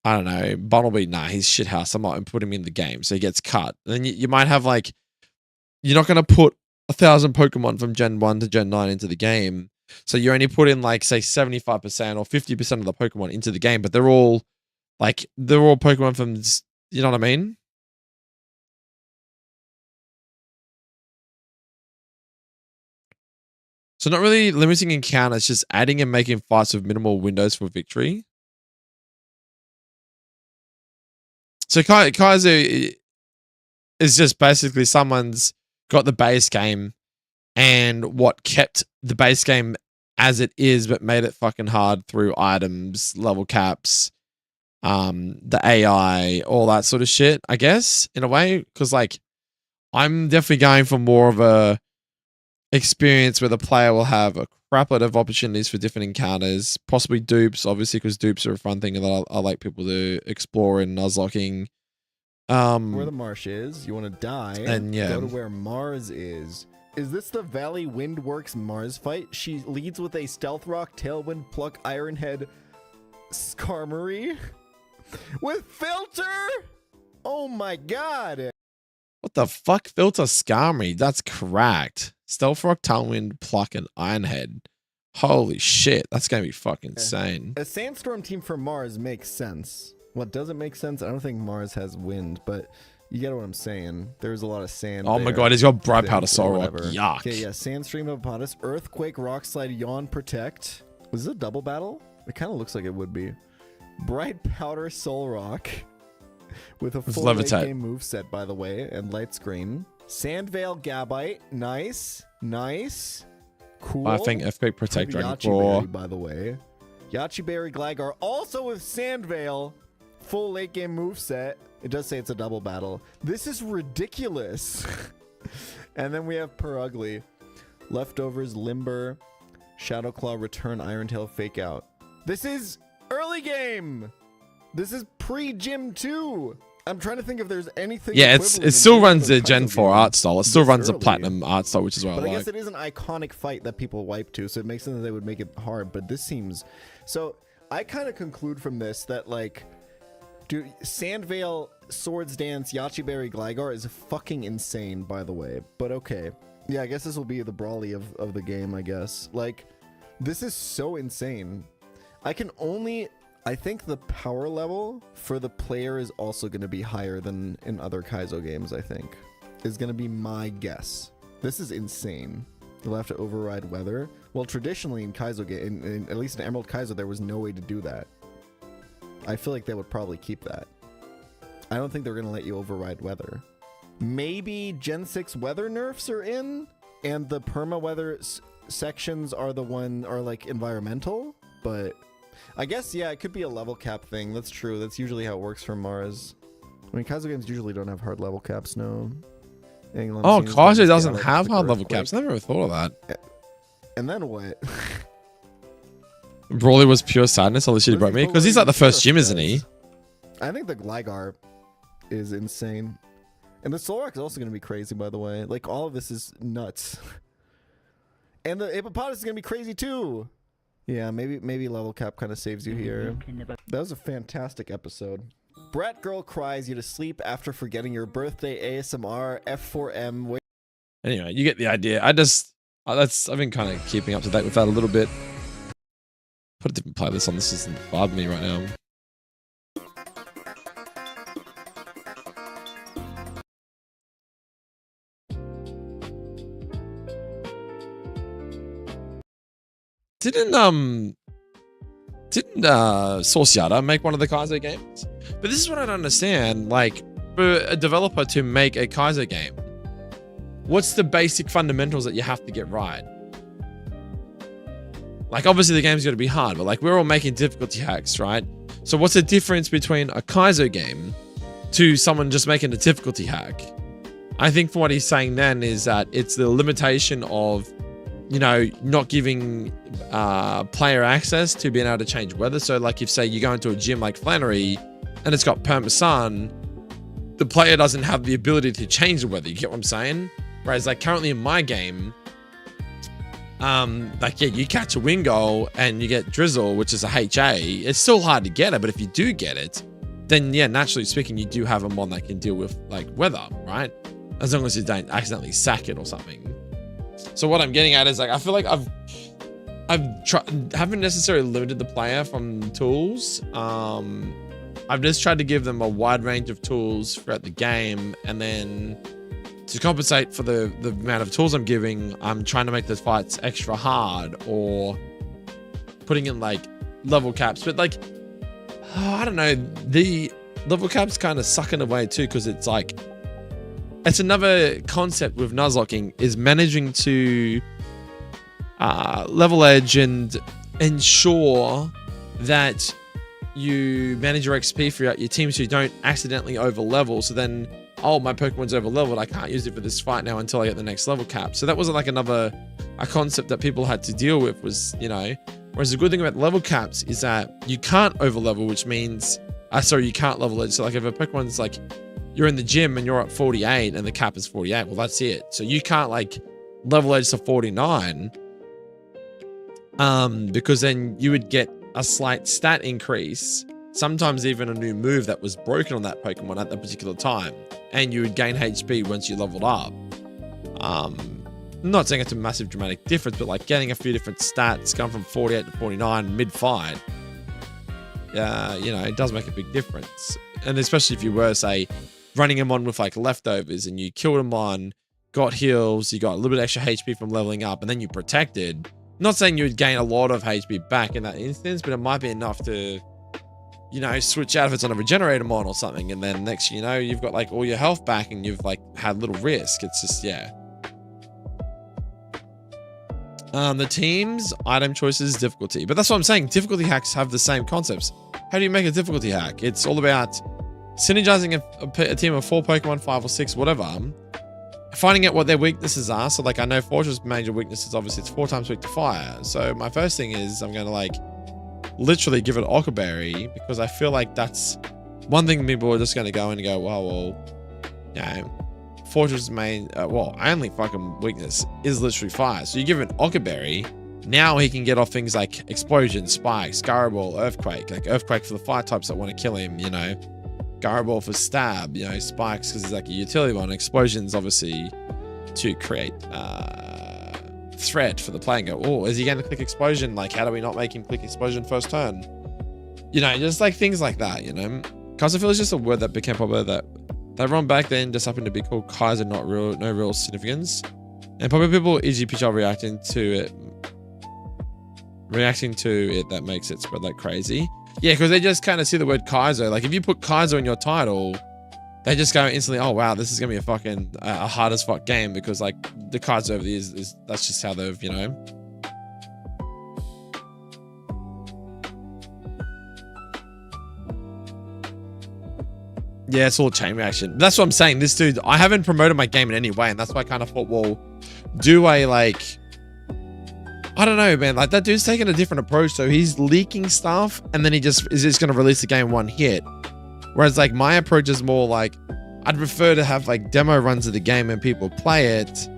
I don't know, Bunnelby, nah, he's shithouse. I might put him in the game, so he gets cut. And then you might have like, you're not going to put 1,000 Pokemon from Gen 1 to Gen 9 into the game. So you only put in like, say, 75% or 50% of the Pokemon into the game, but they're all Pokemon from, you know what I mean? So not really limiting encounters, just adding and making fights with minimal windows for victory. So Kaizo is just basically someone's got the base game and what kept the base game as it is, but made it fucking hard through items, level caps, the AI, all that sort of shit, I guess, in a way. Because like, I'm definitely going for more of a experience where the player will have a crapload of opportunities for different encounters, possibly dupes, obviously, because dupes are a fun thing that I like people to explore in nuzlocking. Where the marsh is. You want to die. And yeah. Go to where Mars is. Is this the Valley Windworks Mars fight? She leads with a Stealth Rock, Tailwind, Pluck, Ironhead, Skarmory with Filter. Oh my god. What the fuck? Filter Skarmory. That's cracked. Stealth Rock, Tailwind, Pluck, and Ironhead. Holy shit. That's going to be fucking insane. A Sandstorm team for Mars makes sense. What doesn't make sense? I don't think Mars has wind, but you get what I'm saying. There's a lot of sand. Oh my god, he's got Bright Powder Soul Rock. Yuck. Okay, yeah. Sandstream, Hippopotamus, Earthquake, Rock Slide, Yawn, Protect. Was this a double battle? It kind of looks like it would be. Bright Powder Soul Rock with a full late game moveset, by the way, and Light Screen. Sandvale, Gabite. Nice. Nice. Cool. I think Earthquake, Protect, Dragon Claw. By the way. Yachiberry, Gligar, also with Sandvale. Full late game moveset. It does say it's a double battle. This is ridiculous. And then we have Perugly. Leftovers, Limber, Shadow Claw, Return, Iron Tail, Fake Out. This is early game. This is pre-Gym 2. I'm trying to think if there's anything. Yeah, it still runs the Gen 4 art style. It still runs the Platinum art style, which is what I like. But I guess it is an iconic fight that people wipe to, so it makes sense that they would make it hard. But this seems... So I kind of conclude from this that, like, dude, Sandvale, Swords Dance, Yachiberry, Gligar is fucking insane, by the way. But okay. Yeah, I guess this will be the brawly of the game, I guess. Like, this is so insane. I think the power level for the player is also going to be higher than in other Kaizo games, I think. Is going to be my guess. This is insane. You'll have to override weather. Well, traditionally in Kaizo game, at least in Emerald Kaizo, there was no way to do that. I feel like they would probably keep that. I don't think they're going to let you override weather. Maybe Gen 6 weather nerfs are in, and the perma weather sections are like environmental, but I guess, yeah, it could be a level cap thing. That's true. That's usually how it works for Mars. I mean, Kaizo games usually don't have hard level caps, no. England Kaizo doesn't have hard level caps. I never even thought of that. And then what? Brawly was pure sadness. Holy shit, he broke me. Because he's like the first gym, isn't he? I think the Gligar is insane. And the Solrock is also going to be crazy, by the way. Like, all of this is nuts. And the Hippopotamus is going to be crazy, too. Yeah, maybe level cap kind of saves you here. That was a fantastic episode. Brat Girl cries you to sleep after forgetting your birthday. ASMR F4M. Anyway, you get the idea. I've been kind of keeping up to date with that a little bit. Put a different playlist on. This isn't bothering me right now. Didn't Source Yada make one of the Kaizo games? But this is what I don't understand. Like, for a developer to make a Kaizo game, what's the basic fundamentals that you have to get right? Like, obviously the game's got to be hard, but like, we're all making difficulty hacks, right? So what's the difference between a Kaizo game to someone just making a difficulty hack? I think for what he's saying then is that it's the limitation of, you know, not giving player access to being able to change weather. So like, if say you go into a gym like Flannery and it's got perma sun, the player doesn't have the ability to change the weather. You get what I'm saying? Whereas like currently in my game, like, yeah, you catch a wind goal and you get drizzle, which is a HA. It's still hard to get it, but if you do get it, then yeah, naturally speaking, you do have a mod that can deal with like weather, right? As long as you don't accidentally sack it or something. So what I'm getting at is like, I feel like haven't necessarily limited the player from tools. I've just tried to give them a wide range of tools throughout the game, and then to compensate for the amount of tools I'm giving, I'm trying to make the fights extra hard or putting in like level caps. But like, I don't know, the level caps kind of suck in a way too, because it's like, it's another concept with nuzlocking is managing to level edge and ensure that you manage your XP throughout your team so you don't accidentally over level. So then, oh, my Pokemon's over leveled, I can't use it for this fight now until I get the next level cap. So that was like a concept that people had to deal with, was, you know, whereas the good thing about level caps is that you can't over level, which means, sorry, you can't level edge. So like if a Pokemon's like, you're in the gym and you're at 48 and the cap is 48. Well, that's it. So you can't like level edge to 49 because then you would get a slight stat increase, sometimes even a new move that was broken on that Pokemon at that particular time, and you would gain HP once you leveled up. I'm not saying it's a massive dramatic difference, but like getting a few different stats, going from 48 to 49 mid-fight, you know, it does make a big difference. And especially if you were, say, running him on with like leftovers and you killed him on, got heals, you got a little bit extra HP from leveling up, and then you protected. Not saying you would gain a lot of HP back in that instance, but it might be enough to, you know, switch out if it's on a regenerator mod or something, and then next you know, you've got like all your health back and you've like had little risk. It's just, yeah. The teams, item choices, difficulty. But that's what I'm saying. Difficulty hacks have the same concepts. How do you make a difficulty hack? It's all about synergizing a team of 4 Pokemon, 5 or 6, whatever. Finding out what their weaknesses are. So like I know Fortress major weaknesses, obviously it's 4 times weak to fire. So my first thing is I'm going to like literally give it Occa Berry, because I feel like that's one thing people are just going to go and go, well, you know, Fortress main, only fucking weakness is literally fire. So you give it Occa Berry, now he can get off things like Explosion, Spike, Scaraball, Earthquake. Like Earthquake for the fire types that want to kill him, you know. Garaball for stab, you know, Spikes because he's like a utility one. Explosions obviously to create threat for the player and go, oh, is he going to click Explosion? Like, how do we not make him click Explosion first turn? You know, just like things like that, you know. Kaiserfeel is just a word that became popular that ROM back then just happened to be called Kaiser, no real significance. And probably people EGPR reacting to it that makes it spread like crazy. Yeah, because they just kind of see the word Kaiser. Like if you put Kaiser in your title, they just go instantly, oh wow, this is gonna be a fucking a hard as fuck game, because like the Kaiser over the years that's just how they've, you know. Yeah, it's all chain reaction. That's what I'm saying. This dude, I haven't promoted my game in any way, and that's why I kind of thought, well, do I like, I don't know, man. Like that dude's taking a different approach. So he's leaking stuff, and then he is just going to release the game one hit. Whereas like my approach is more like, I'd prefer to have like demo runs of the game and people play it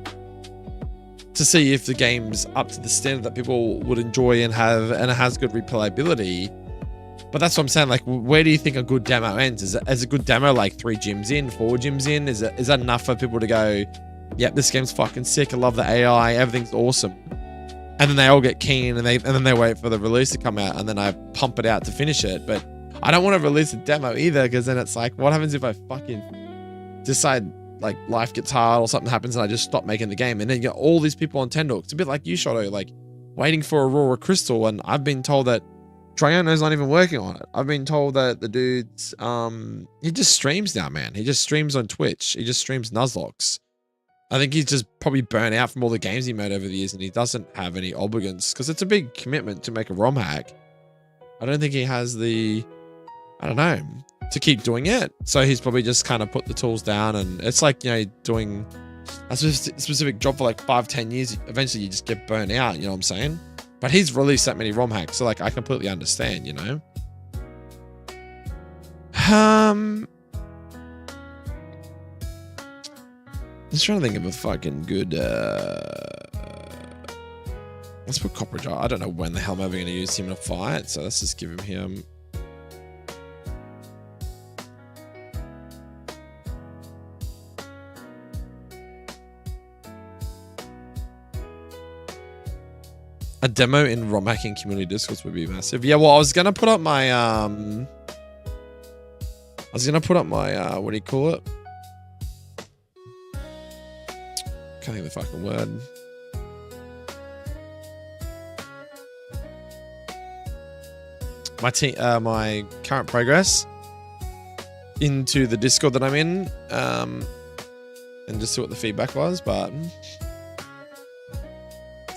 to see if the game's up to the standard that people would enjoy and have, and it has good replayability. But that's what I'm saying. Like, where do you think a good demo ends? Is a good demo like 3 gyms in, 4 gyms in? Is that enough for people to go, yep, this game's fucking sick. I love the AI. Everything's awesome. And then they all get keen, and then they wait for the release to come out, and then I pump it out to finish it. But I don't want to release a demo either, because then it's like, what happens if I fucking decide like life gets hard or something happens and I just stop making the game, and then you get all these people on Tendor. It's a bit like you, Shoto, like waiting for Aurora Crystal, and I've been told that Triano's not even working on it. I've been told that the dude's he just streams now, man. He just streams on Twitch. He just streams Nuzlocke. I think he's just probably burnt out from all the games he made over the years, and he doesn't have any obligance, because it's a big commitment to make a ROM hack. I don't think he has the, I don't know, to keep doing it. So he's probably just kind of put the tools down, and it's like, you know, doing a specific job for like 5-10 years. Eventually you just get burnt out, you know what I'm saying? But he's released that many ROM hacks, so like I completely understand, you know. Just trying to think of a fucking good. Let's put Copper Jar. I don't know when the hell I'm ever going to use him in a fight, so let's just give him. A demo in ROM hacking community discourse would be massive. Yeah, well, I was gonna put up my what do you call it? Can't think of the fucking word. My current progress into the Discord that I'm in, and just see what the feedback was, but.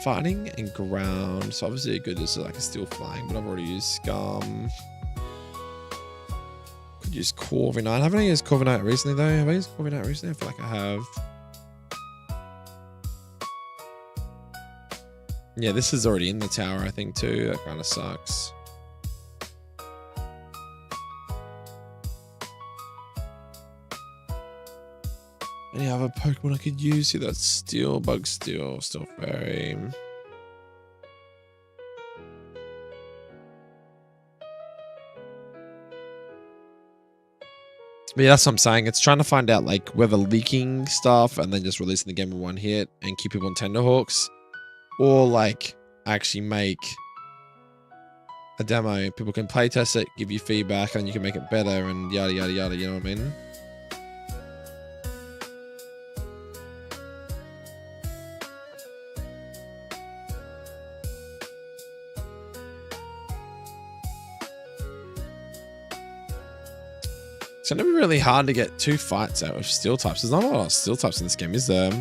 Fighting and ground, so obviously good is like a steel flying, but I've already used Scum. Could use Corviknight. Haven't I used Corviknight recently though? Have I used Corviknight recently? I feel like I have. Yeah, this is already in the tower, I think too. That kind of sucks. Any other Pokemon I could use here? That's Steel, Bug Steel, Steel Fairy. But yeah, that's what I'm saying. It's trying to find out like whether leaking stuff and then just releasing the game in one hit and keep people on tenterhooks, or like actually make a demo. People can play test it, give you feedback, and you can make it better and yada yada yada. You know what I mean? It's gonna be really hard to get 2 fights out of steel types. There's not a lot of steel types in this game, is there?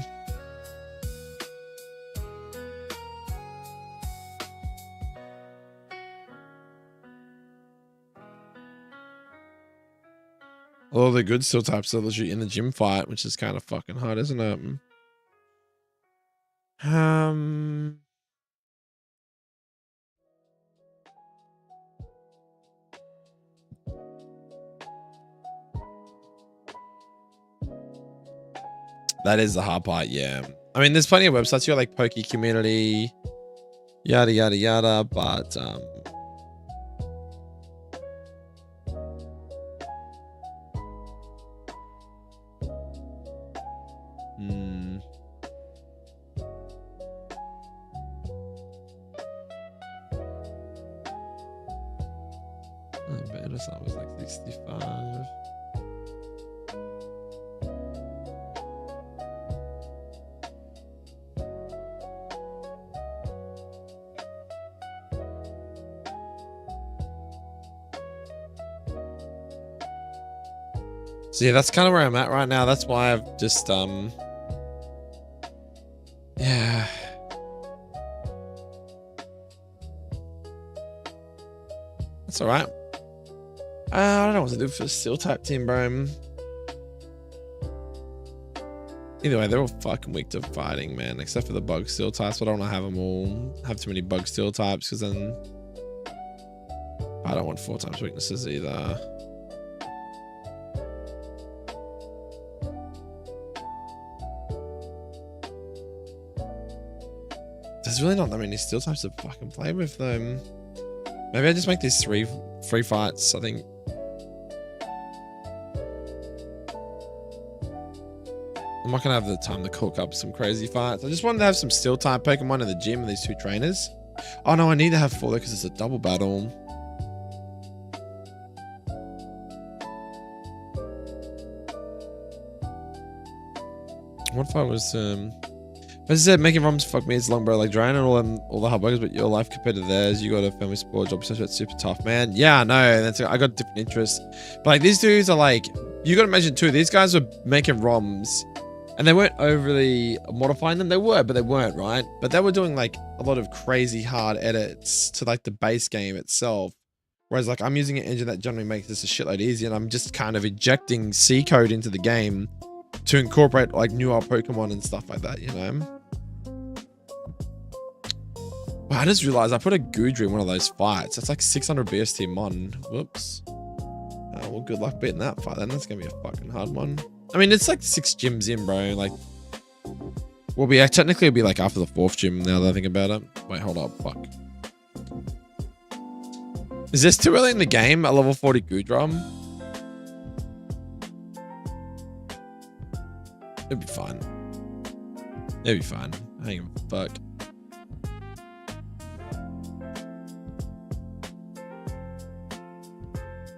All the good steel types are literally in the gym fight, which is kind of fucking hard, isn't it? That is the hard part, yeah. I mean, there's plenty of websites. You got like Poke Community, yada yada yada, but I bet that was like 65. So yeah, that's kind of where I'm at right now. That's why I've just yeah. That's all right. I don't know what to do for the steel type team, bro. Either way, they're all fucking weak to fighting, man. Except for the bug steel types, but I don't want to have them all have too many bug steel types, because then I don't want 4 times weaknesses either. There's really not that many steel types to fucking play with them. Maybe I just make these three fights, I think. I'm not gonna have the time to cook up some crazy fights. I just wanted to have some steel type Pokemon in the gym and these 2 trainers. Oh no, I need to have 4 because it's a double battle. What if I was as I said, making ROMs fuck me, it's long, bro. Like draining all the hard workers, but your life compared to theirs, you got a family support job, so it's super tough, man. Yeah, I know. I got different interests, but like these dudes are like, you got to imagine too. These guys were making ROMs, and they weren't overly modifying them. They were, but they weren't, right? But they were doing like a lot of crazy hard edits to like the base game itself. Whereas like I'm using an engine that generally makes this a shitload easier, and I'm just kind of injecting C code into the game to incorporate like newer Pokemon and stuff like that, you know? Wow, I just realized I put a Goodra in one of those fights. That's like 600 BST mon. Whoops. Well, good luck beating that fight then. That's gonna be a fucking hard one. I mean, it's like 6 gyms in, bro. Like, we'll be technically it'll be like after the 4th gym now that I think about it. Wait, hold up. Fuck. Is this too early in the game? A level 40 Goodra? It'll be fine. It'll be fine. I ain't gonna fuck.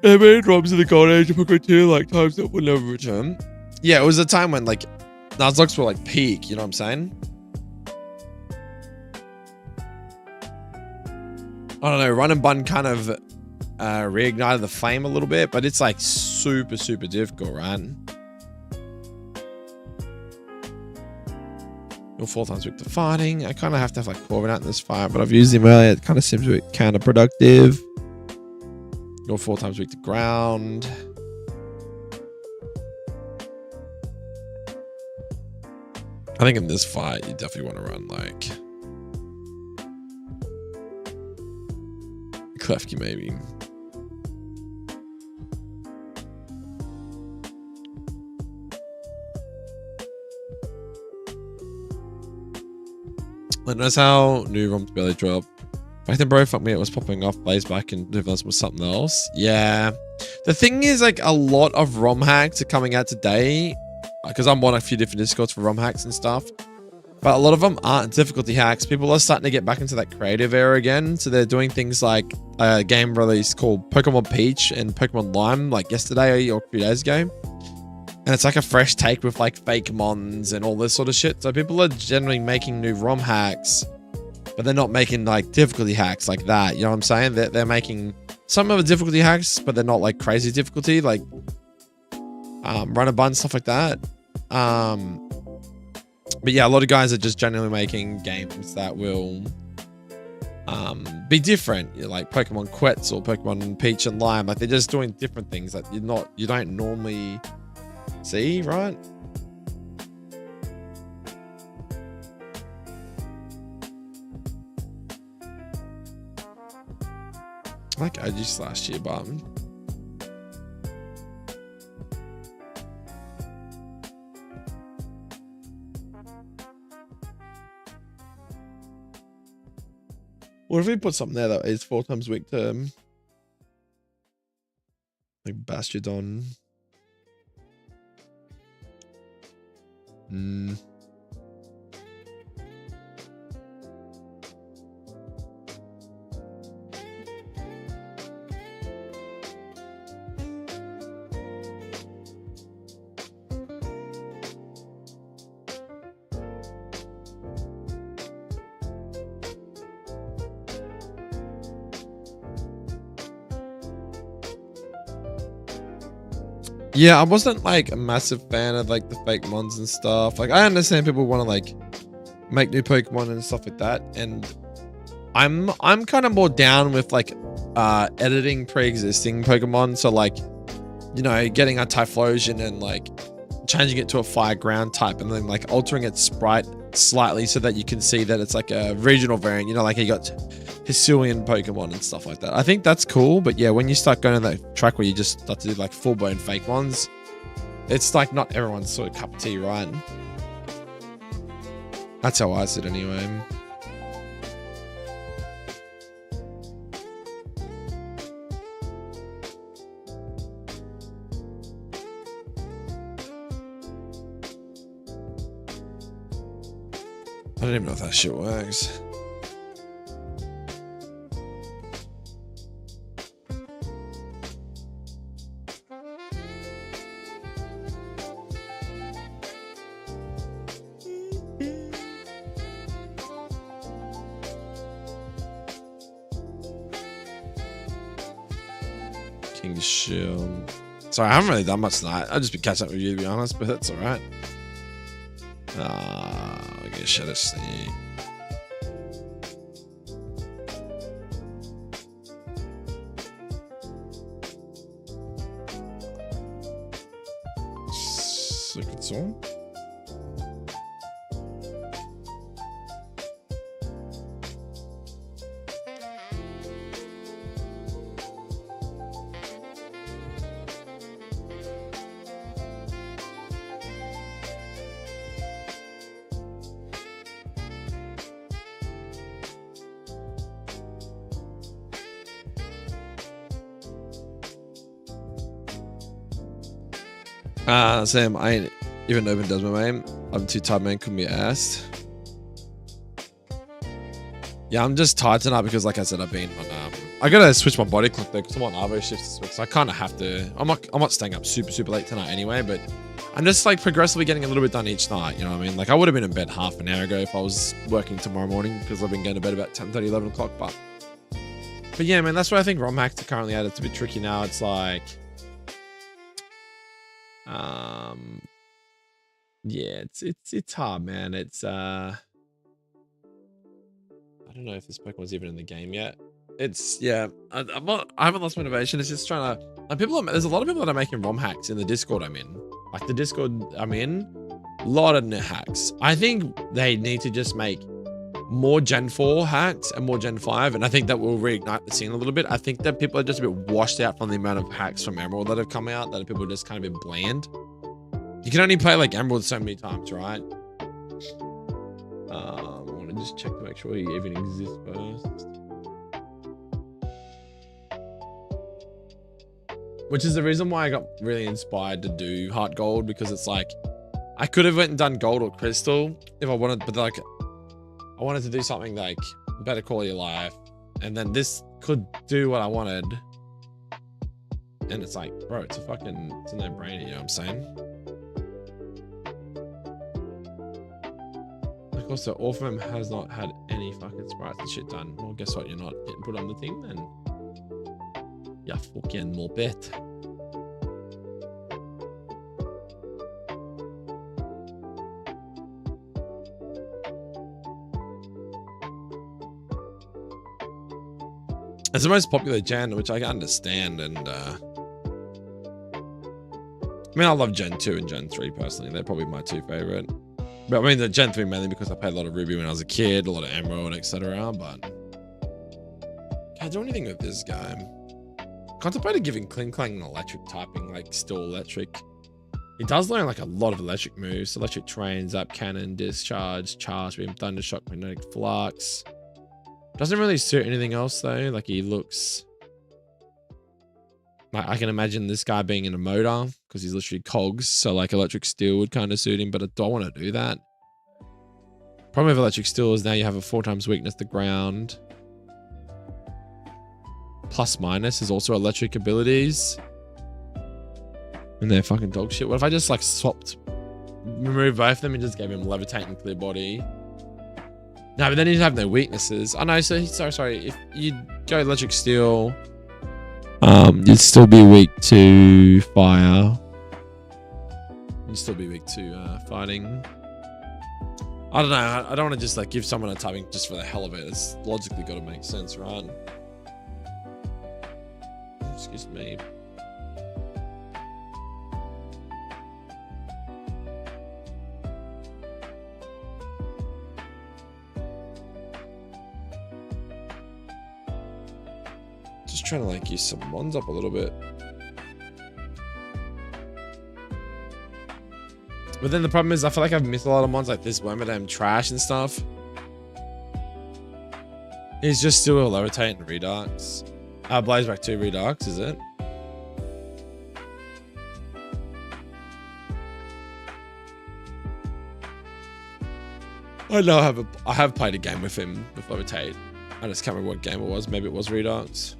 I made ROMs in the golden age of Pokemon 2, like times that would never return. Yeah, it was a time when like nuzlocke were like peak, you know what I'm saying? I don't know, run and bun kind of reignited the flame a little bit, but it's like super, super difficult, right? You're 4 times weak to fighting. I kind of have to have like Corvin out in this fight, but I've used him earlier. It kind of seems a bit counterproductive. You're 4 times weak to ground. I think in this fight, you definitely want to run like Klefki maybe. Like, notice how new ROMs barely drop. Back then, bro, fuck me, it was popping off plays back and developed was something else. Yeah. The thing is, like, a lot of ROM hacks are coming out today, because I'm on a few different discords for ROM hacks and stuff. But a lot of them aren't difficulty hacks. People are starting to get back into that creative era again. So they're doing things like a game release called Pokemon Peach and Pokemon Lime, like yesterday or a few days ago. And it's like a fresh take with like fake mons and all this sort of shit. So people are generally making new ROM hacks, but they're not making like difficulty hacks like that. You know what I'm saying? They're making some of the difficulty hacks, but they're not like crazy difficulty, like run a bun, stuff like that. But yeah, a lot of guys are just generally making games that will be different, like Pokemon Quetz or Pokemon Peach and Lime. Like they're just doing different things that you don't normally see, right? I like OG last year, but what if we put something there that is 4 times week term? Like Bastiodon. Yeah, I wasn't like a massive fan of like the fake mons and stuff. Like I understand people want to like make new Pokemon and stuff like that, and I'm kind of more down with like editing pre-existing Pokemon. So like, you know, getting a Typhlosion and like changing it to a fire ground type and then like altering its sprite slightly so that you can see that it's like a regional variant, you know, like you got Hisuian Pokemon and stuff like that. I think that's cool, but yeah, when you start going on that track where you just start to do like full-blown fake ones, it's like not everyone's sort of cup of tea, right? That's how I see it anyway. I don't even know if that shit works. King Shield. Sorry, I haven't really done much tonight. I've just been catching up with you, to be honest, but that's alright. I guess Shadow Sneak. Secret Sword. Sam, I ain't even open does my name. I'm too tired, man. Couldn't be asked. Yeah, I'm just tired tonight because, like I said, I've been on. I gotta switch my body clock though because I'm on Arvo shifts this week, so I kind of have to. I'm not staying up super late tonight anyway, but I'm just like progressively getting a little bit done each night. You know what I mean? Like I would have been in bed half an hour ago if I was working tomorrow morning because I've been going to bed about 10:30, 11 o'clock. But yeah, man, that's why I think ROM hacks are currently at. It's a bit tricky now. It's like. Yeah, it's hard, man. It's I don't know if this Pokemon's even in the game yet. It's yeah, I haven't lost motivation. It's just trying to. And there's a lot of people that are making ROM hacks in the Discord I'm in. Like the Discord I'm in, a lot of new hacks. I think they need to just make more Gen 4 hacks and more Gen 5, and I think that will reignite the scene a little bit. I think that people are just a bit washed out from the amount of hacks from Emerald that have come out, that people are just kind of been bland. You can only play like Emerald so many times, right? I want to just check to make sure he even exists first. Which is the reason why I got really inspired to do HeartGold, because it's like, I could have went and done gold or crystal if I wanted, but like, I wanted to do something like better quality of life. And then this could do what I wanted. And it's like, bro, it's a no-brainer, you know what I'm saying? Like also, Orpheum has not had any fucking sprites and shit done. Well, guess what? You're not getting put on the thing then. Yeah, fucking more bet. It's the most popular gen, which I can understand, and I mean, I love Gen 2 and Gen 3 personally. They're probably my two favorite. But I mean, the Gen 3 mainly because I played a lot of Ruby when I was a kid, a lot of Emerald, etc. But can't do anything with this guy. Contemplated giving Kling Clang an electric typing, like still electric. He does learn like a lot of electric moves: electric trains, up cannon, discharge, charge beam, thunder shock, magnetic flux. Doesn't really suit anything else though. Like he looks like, I can imagine this guy being in a motor because he's literally cogs. So like electric steel would kind of suit him, but I don't want to do that. Problem with electric steel is now you have a 4x weakness to ground. Plus minus is also electric abilities. And they're fucking dog shit. What if I just like remove both of them and just gave him levitate and clear body? No, but then he'd have no weaknesses. Oh no, so sorry. If you go electric steel, you'd still be weak to fire. You'd still be weak to fighting. I don't know. I don't want to just like give someone a typing just for the hell of it. It's logically got to make sense, right? Excuse me. Just trying to like use some ones up a little bit. But then the problem is I feel like I've missed a lot of ones like this Wormadam trash and stuff. He's just still a levitate and redux. Blazeback 2 redux, is it? I know I have played a game with him with levitate. I just can't remember what game it was. Maybe it was redux.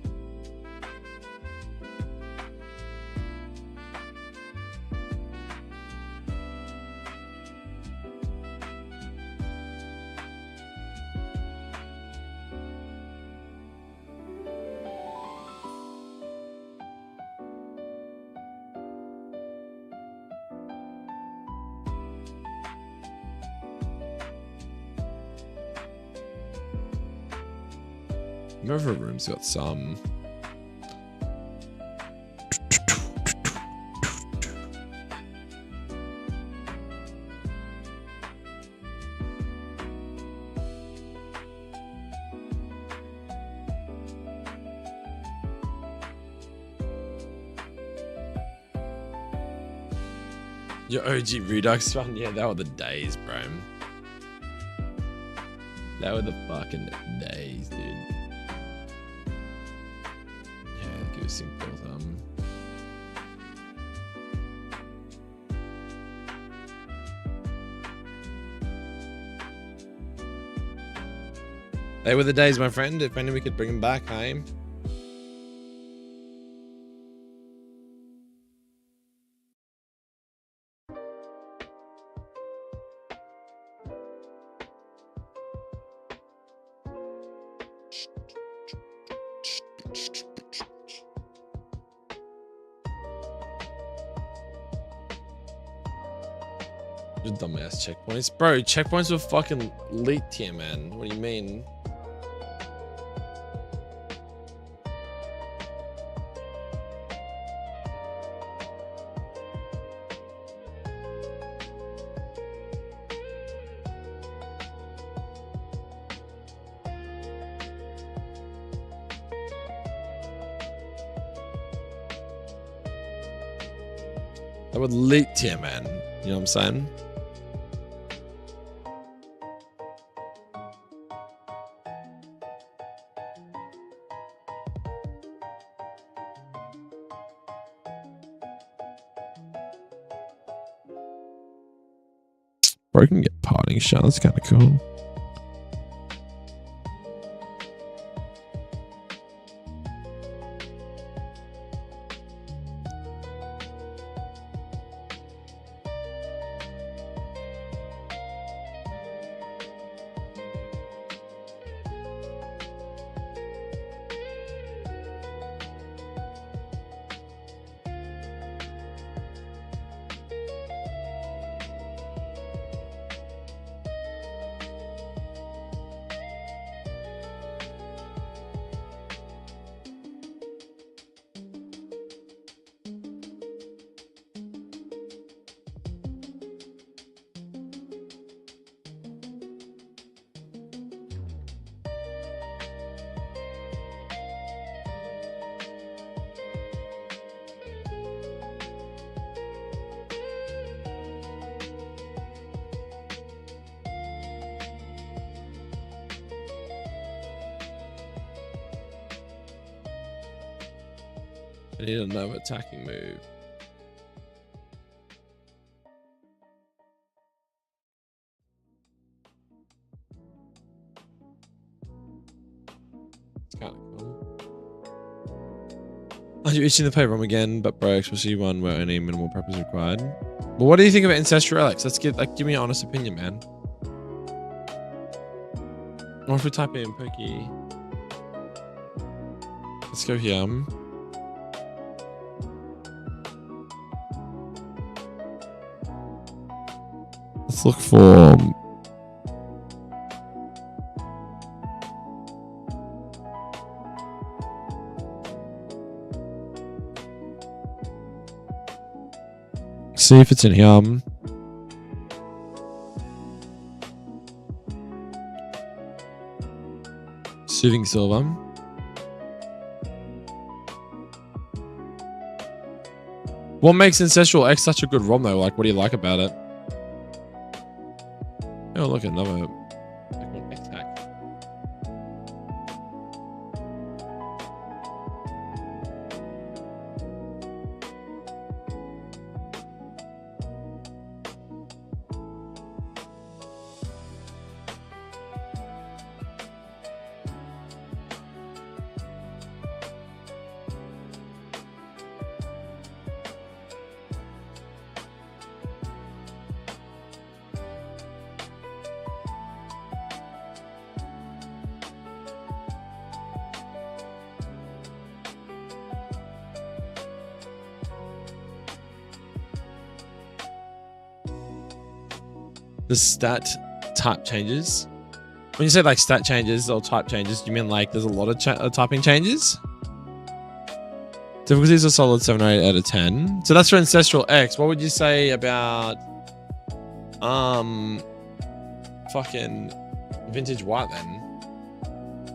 Whatever room's got some. Your OG Redux run? Yeah, that were the days, bro. That were the fucking days, dude. Simple They were the days, my friend. If only we could bring them back, hey? Dumbass checkpoints. Bro, checkpoints were fucking elite tier, man. What do you mean? That would elite tier, man. You know what I'm saying? Broken get parting shot. That's kind of cool. I need another attacking move. It's kind of cool. Are you itching to play ROM again, but bro, especially one where only minimal prep is required? Well, what do you think of Ancestral Relics? Let's give me an honest opinion, man. What if we type in Pokey? Let's go here. Let's look for see if it's in here. Soothing Silver. What makes Ancestral X such a good ROM though? Like, what do you like about it? Oh, look, another attack. The stat type changes. When you say like stat changes or type changes, do you mean like there's a lot of typing changes? Difficulties are solid 7 or 8 out of 10. So that's for Ancestral X. What would you say about fucking Vintage White then?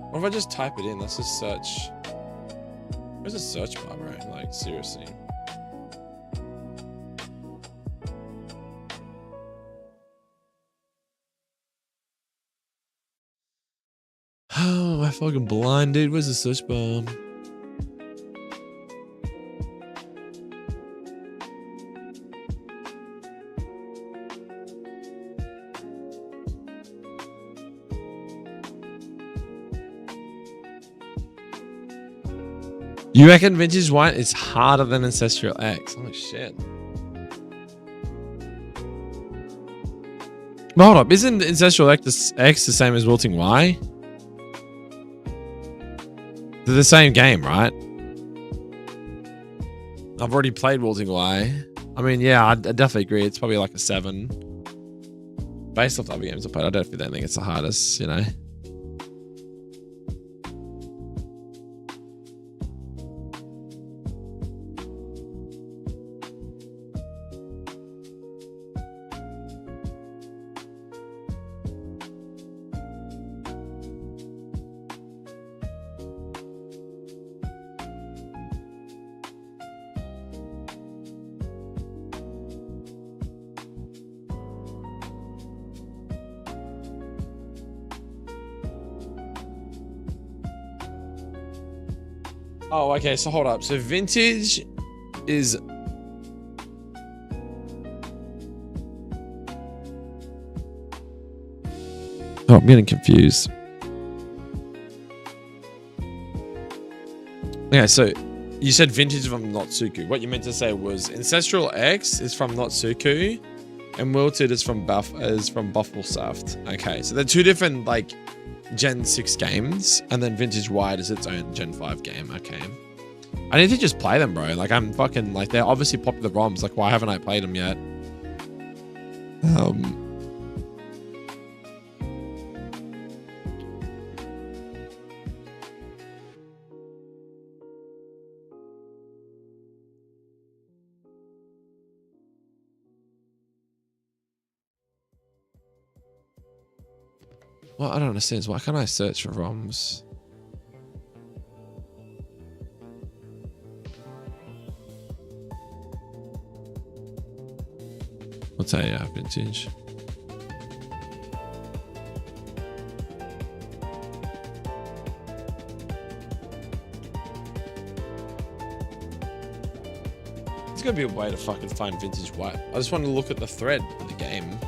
What if I just type it in? Let's just search. Where's the search bar, bro? Like seriously. Oh, I fucking blind, dude. Where's the search bar? You reckon Vintage White is harder than Ancestral X? Holy shit. But hold up, isn't Ancestral X the same as Wilting Y? They're the same game, right? I've already played Wilting Y. I mean, yeah, I definitely agree. It's probably like a 7. Based off the other games I played, I definitely don't think it's the hardest, you know? Oh, okay, so hold up. So Vintage is... I'm getting confused. Okay, so you said vintage from Notsuku. What you meant to say was Ancestral X is from Notsuku, and Wilted is from Bufflesaft. Okay, so they're two different like Gen 6 games, and then Vintage White is its own Gen 5 game. Okay, I need to just play them, bro. Like I'm fucking like they're obviously popular ROMs. Like why haven't I played them yet? What I don't understand is why can't I search for ROMs? I'll tell you, vintage. There's gonna be a way to fucking find Vintage White. I just want to look at the thread of the game.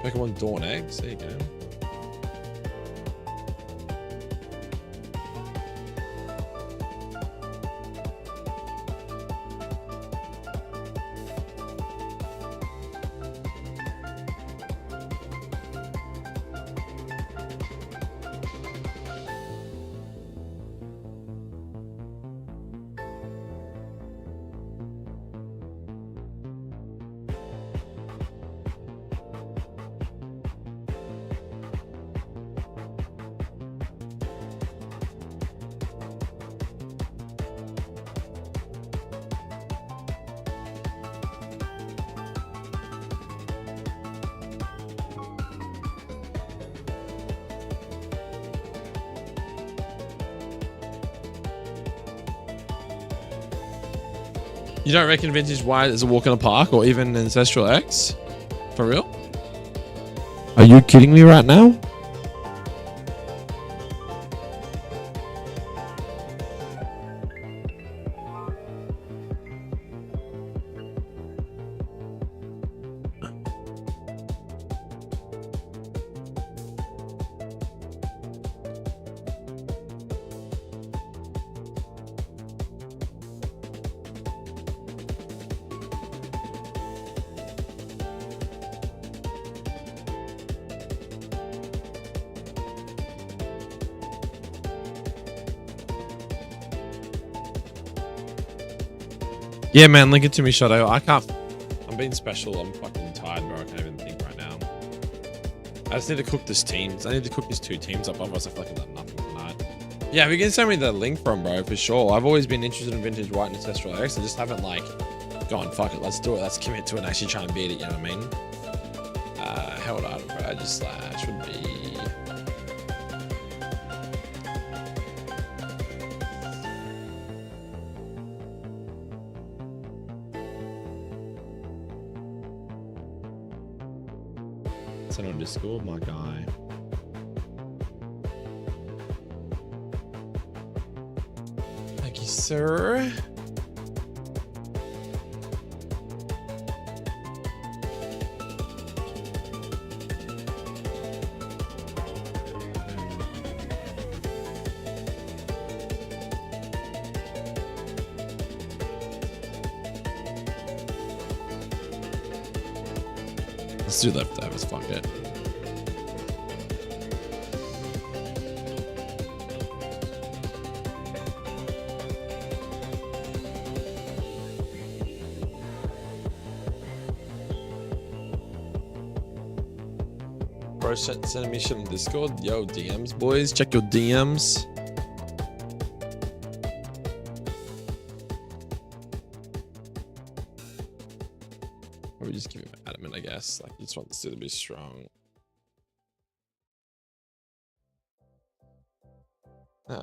Pokemon Dawn Eggs, there you go. You don't reckon Vintage White is a walk in the park or even Ancestral X? For real? Are you kidding me right now? Yeah, man, link it to me, Shadow. I can't. I'm being special. I'm fucking tired, bro. I can't even think right now. I just need to cook this teams. I need to cook these two teams up. Otherwise, I feel like I've done nothing tonight. Yeah, if you can send me the link from, bro, for sure. I've always been interested in Vintage White and Ancestral X. I just haven't, like, gone, fuck it, let's do it. Let's commit to it and actually try and beat it, you know what I mean? Hold on, bro. Just would be. Send on Discord, my guy. Thank you, sir. Let's do leftovers, fuck it. Bro, send me shit on Discord. Yo, DMs, boys. Check your DMs. Or we just give him adamant, I guess. Like, you just want this to be strong. I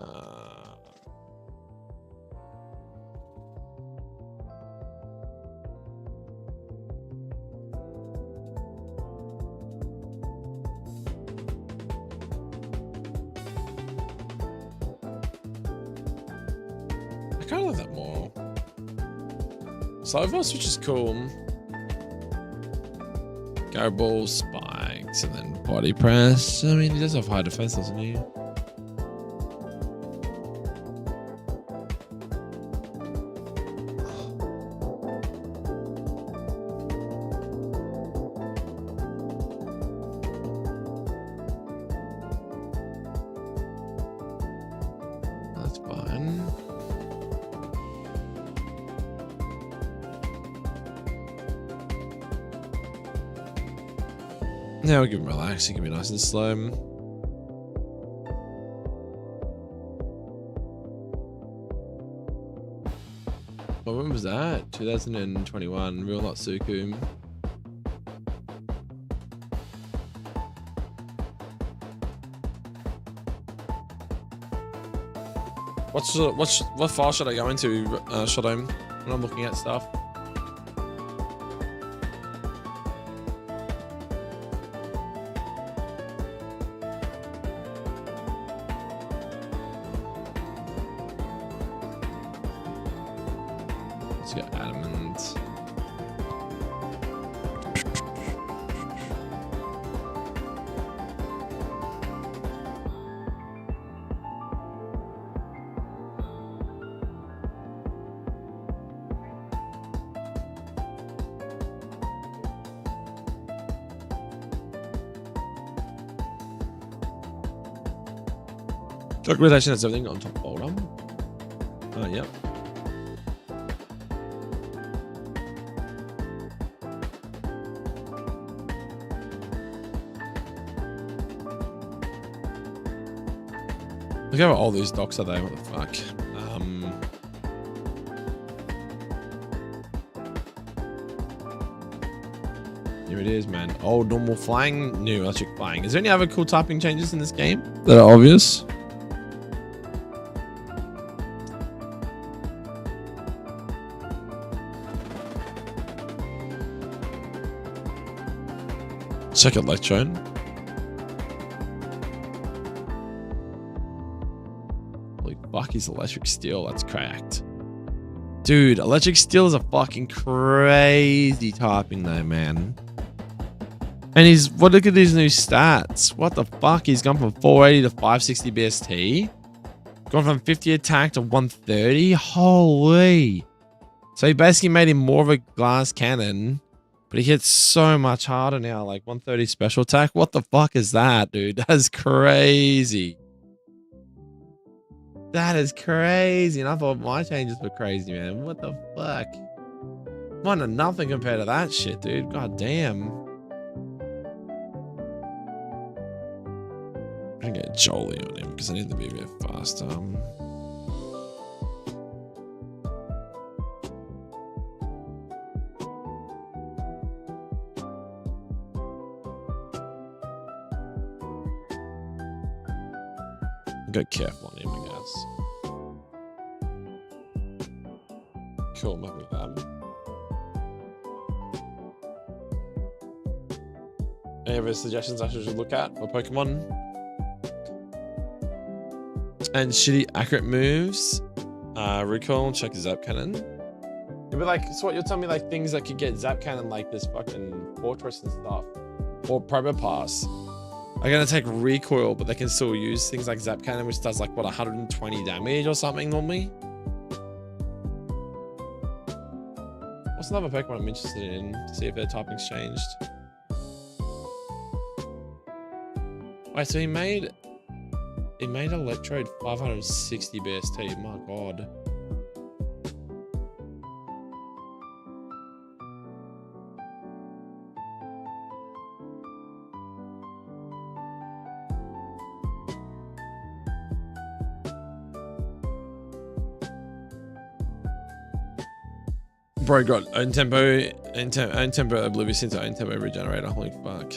kind of like that more. Slow force, which is cool. Go ball, spikes, and then body press. I mean, he does have high defense, doesn't he? That's fine. Now we'll give him relax. He can be nice and slow. Well, when was that? 2021. Real not Suku. What file should I go into, Shadow, when I'm looking at stuff? Let's get adamant. Documentation has everything on top folder. Oh, yep. Look at all these docs are there. What the fuck? Here it is, man. Old normal flying, new electric flying. Is there any other cool typing changes in this game that are obvious? Check Electron. Holy fuck, he's electric steel. That's cracked. Dude, electric steel is a fucking crazy typing though, man. And he's, look at these new stats. What the fuck? He's gone from 480 to 560 BST. Gone from 50 attack to 130. Holy. So he basically made him more of a glass cannon. But he hits so much harder now, like 130 special attack. What the fuck is that, dude? That is crazy. That is crazy. And I thought my changes were crazy, man. What the fuck? One to nothing compared to that shit, dude. God damn. I'm gonna get Jolie on him because I need to be a bit faster. Go careful on him, I guess. Cool, I'm happy with that. Any other suggestions I should look at for Pokemon? And shitty accurate moves. Recoil, check Zap Cannon. You'll be like, so what, you'll tell me like things that could get Zap Cannon like this fucking Fortress and stuff. Or Probopass. Are gonna take recoil, but they can still use things like Zap Cannon, which does like what, 120 damage or something normally. What's another Pokemon I'm interested in to see if their typing's changed? Wait, so he made Electrode 560 BST. My god. Bro got own tempo oblivious into own tempo regenerator. Holy fuck.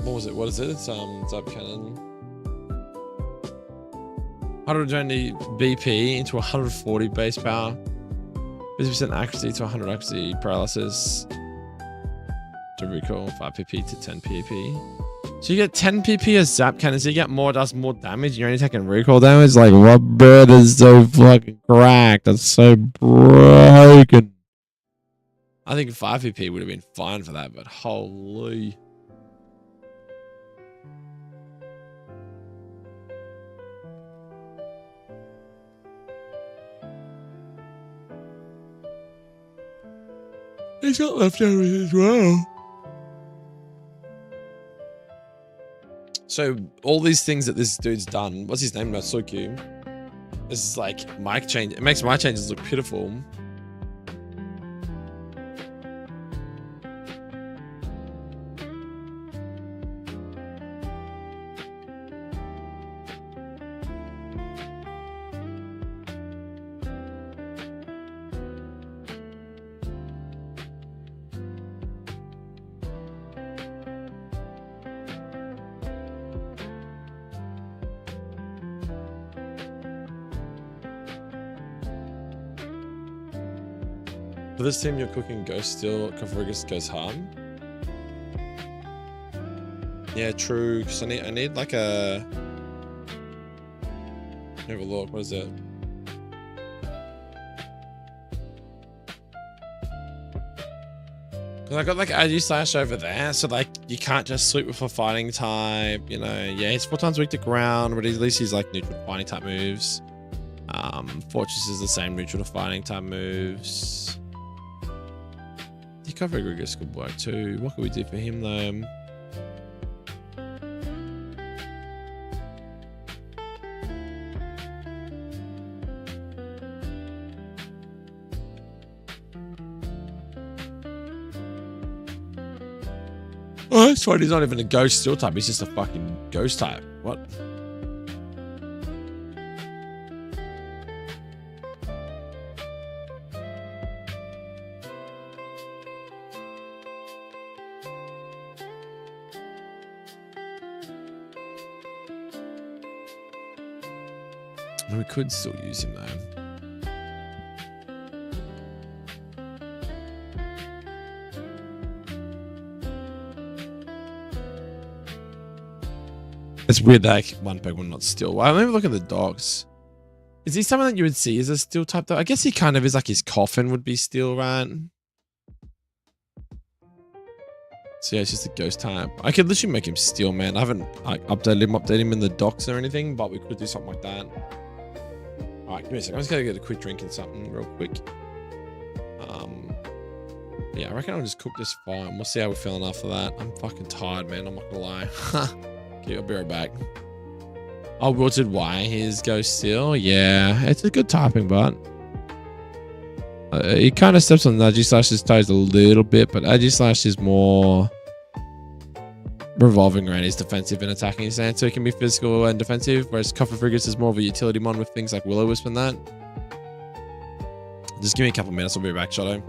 What was it? What is it? It's Zap Cannon. 120 BP into 140 base power. 50% accuracy to 100 accuracy paralysis. To recoil 5 PP to 10 PP. So you get 10 PP as zap cannon, so you get more, does more damage. You're only taking recoil damage. Like, what bird is so fucking cracked? That's so broken. I think 5 PP would have been fine for that, but holy. He's got leftovers as well. So all these things that this dude's done, what's his name? Natsuki. This is like mic change. It makes my changes look pitiful. For this team, you're cooking Ghost Steel, Confrigus goes harm. Yeah, true. Because I need like a. Have a look. What is it? Because I got like Agi over there, so like you can't just sweep with a fighting type. You know, yeah, he's 4 times weak to ground, but at least he's like neutral to fighting type moves. Fortress is the same neutral to fighting type moves. The cover Grigus could work too. What could we do for him though? Oh, that's right. He's not even a ghost steel type. He's just a fucking ghost type. What? We could still use him though. It's weird that like, one Pokemon not steel. Well, let me look at the dogs. Is he someone that you would see as a steel type though? I guess he kind of is, like his coffin would be steel, right? So yeah, it's just a ghost type. I could literally make him steel, man. I haven't like updated him in the docs or anything, but we could do something like that. Alright, give me a second. I'm just gonna get a quick drink and something real quick. Yeah, I reckon I'll just cook this fine. We'll see how we're feeling after that. I'm fucking tired, man. I'm not gonna lie. Okay, I'll be right back. Oh, wilted Y, his ghost steel. Yeah, it's a good typing, but he kind of steps on Agislash's toes a little bit, but Agislash is more revolving around his defensive and attacking stance, so it can be physical and defensive, whereas Cofferfrigus is more of a utility mon with things like Will-O-Wisp and that. Just give me a couple minutes, I'll be back, Shadow.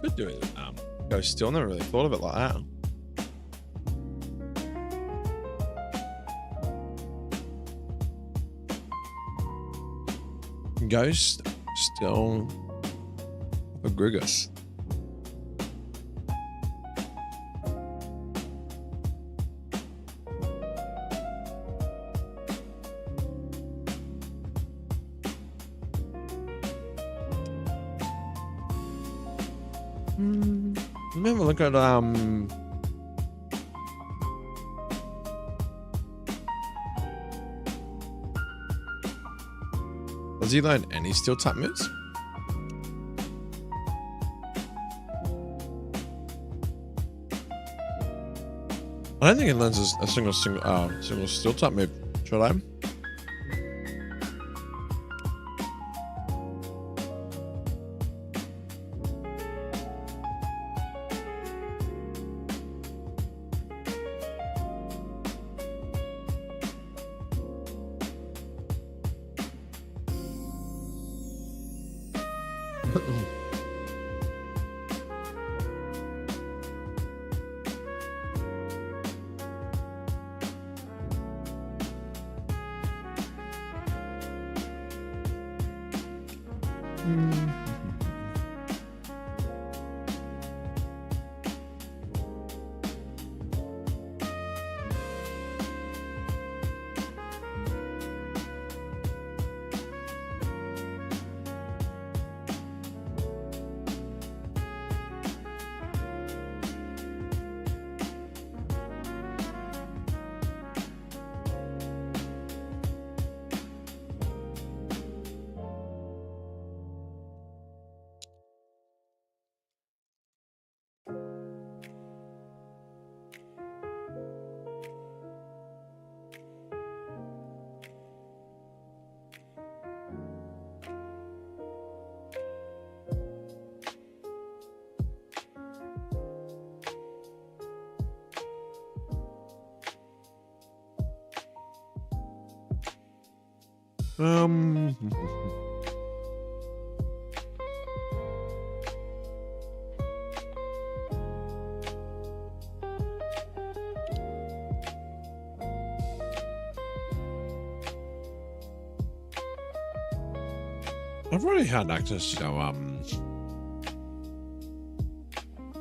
Could do it. Go still. Never really thought of it like that. Ghost still a Grigus. Let me have a look at does he learn any steel type moves? I don't think he learns a single steel type move. Should I? I've already had access to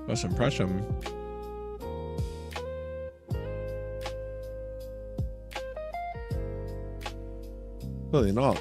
first impression. Clearly not.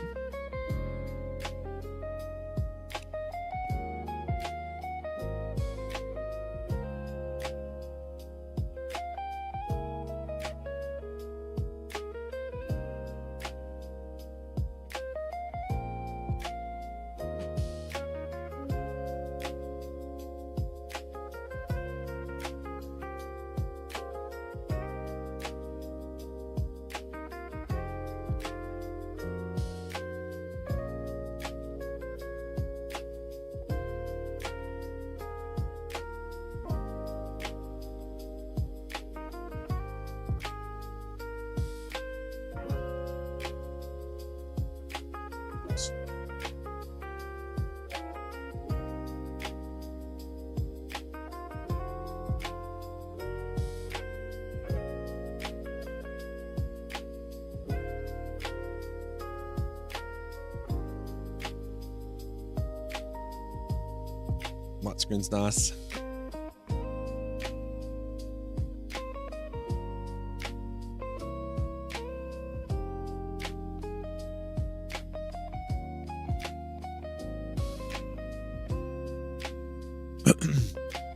Matt screen's nice.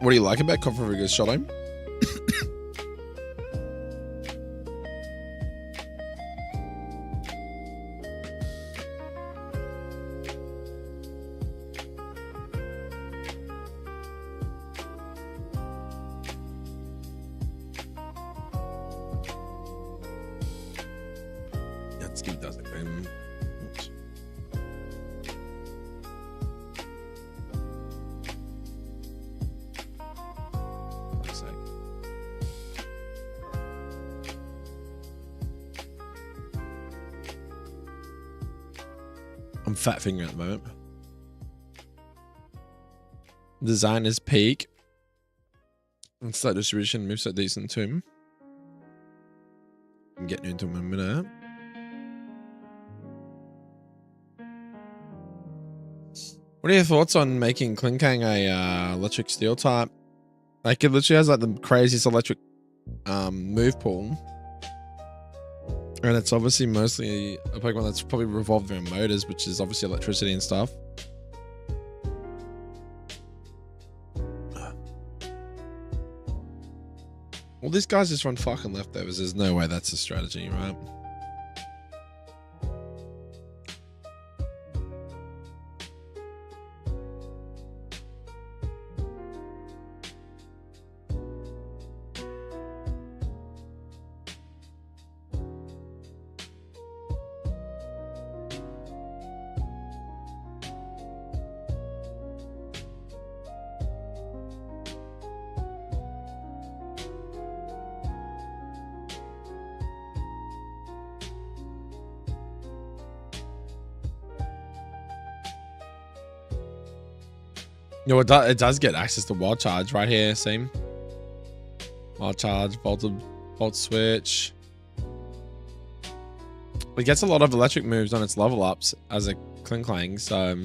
What do you like about Configur's shot aim? I'm fat fingering at the moment. Design is peak. And slight distribution moves so decent too. I'm getting into him in a minute. What are your thoughts on making Klinkang a electric steel type? Like it literally has like the craziest electric move pool. And it's obviously mostly a Pokemon that's probably revolved around motors, which is obviously electricity and stuff. Well, these guys just run fucking leftovers. There's no way that's a strategy, right? No, it does get access to Wild Charge right here, see? Wild Charge, Volt Switch. It gets a lot of electric moves on its level ups as a Klinklang, so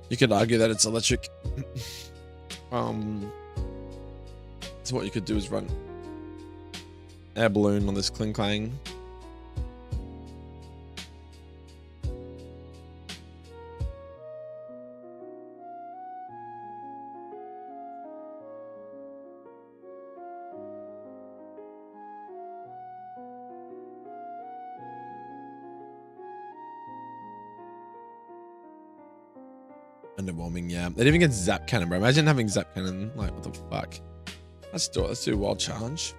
you could argue that it's electric. So what you could do is run Air Balloon on this Klinklang. Underwhelming, yeah. It even gets Zap Cannon, bro. Imagine having Zap Cannon. Like, what the fuck? Let's do it. Let's do Wild Charge.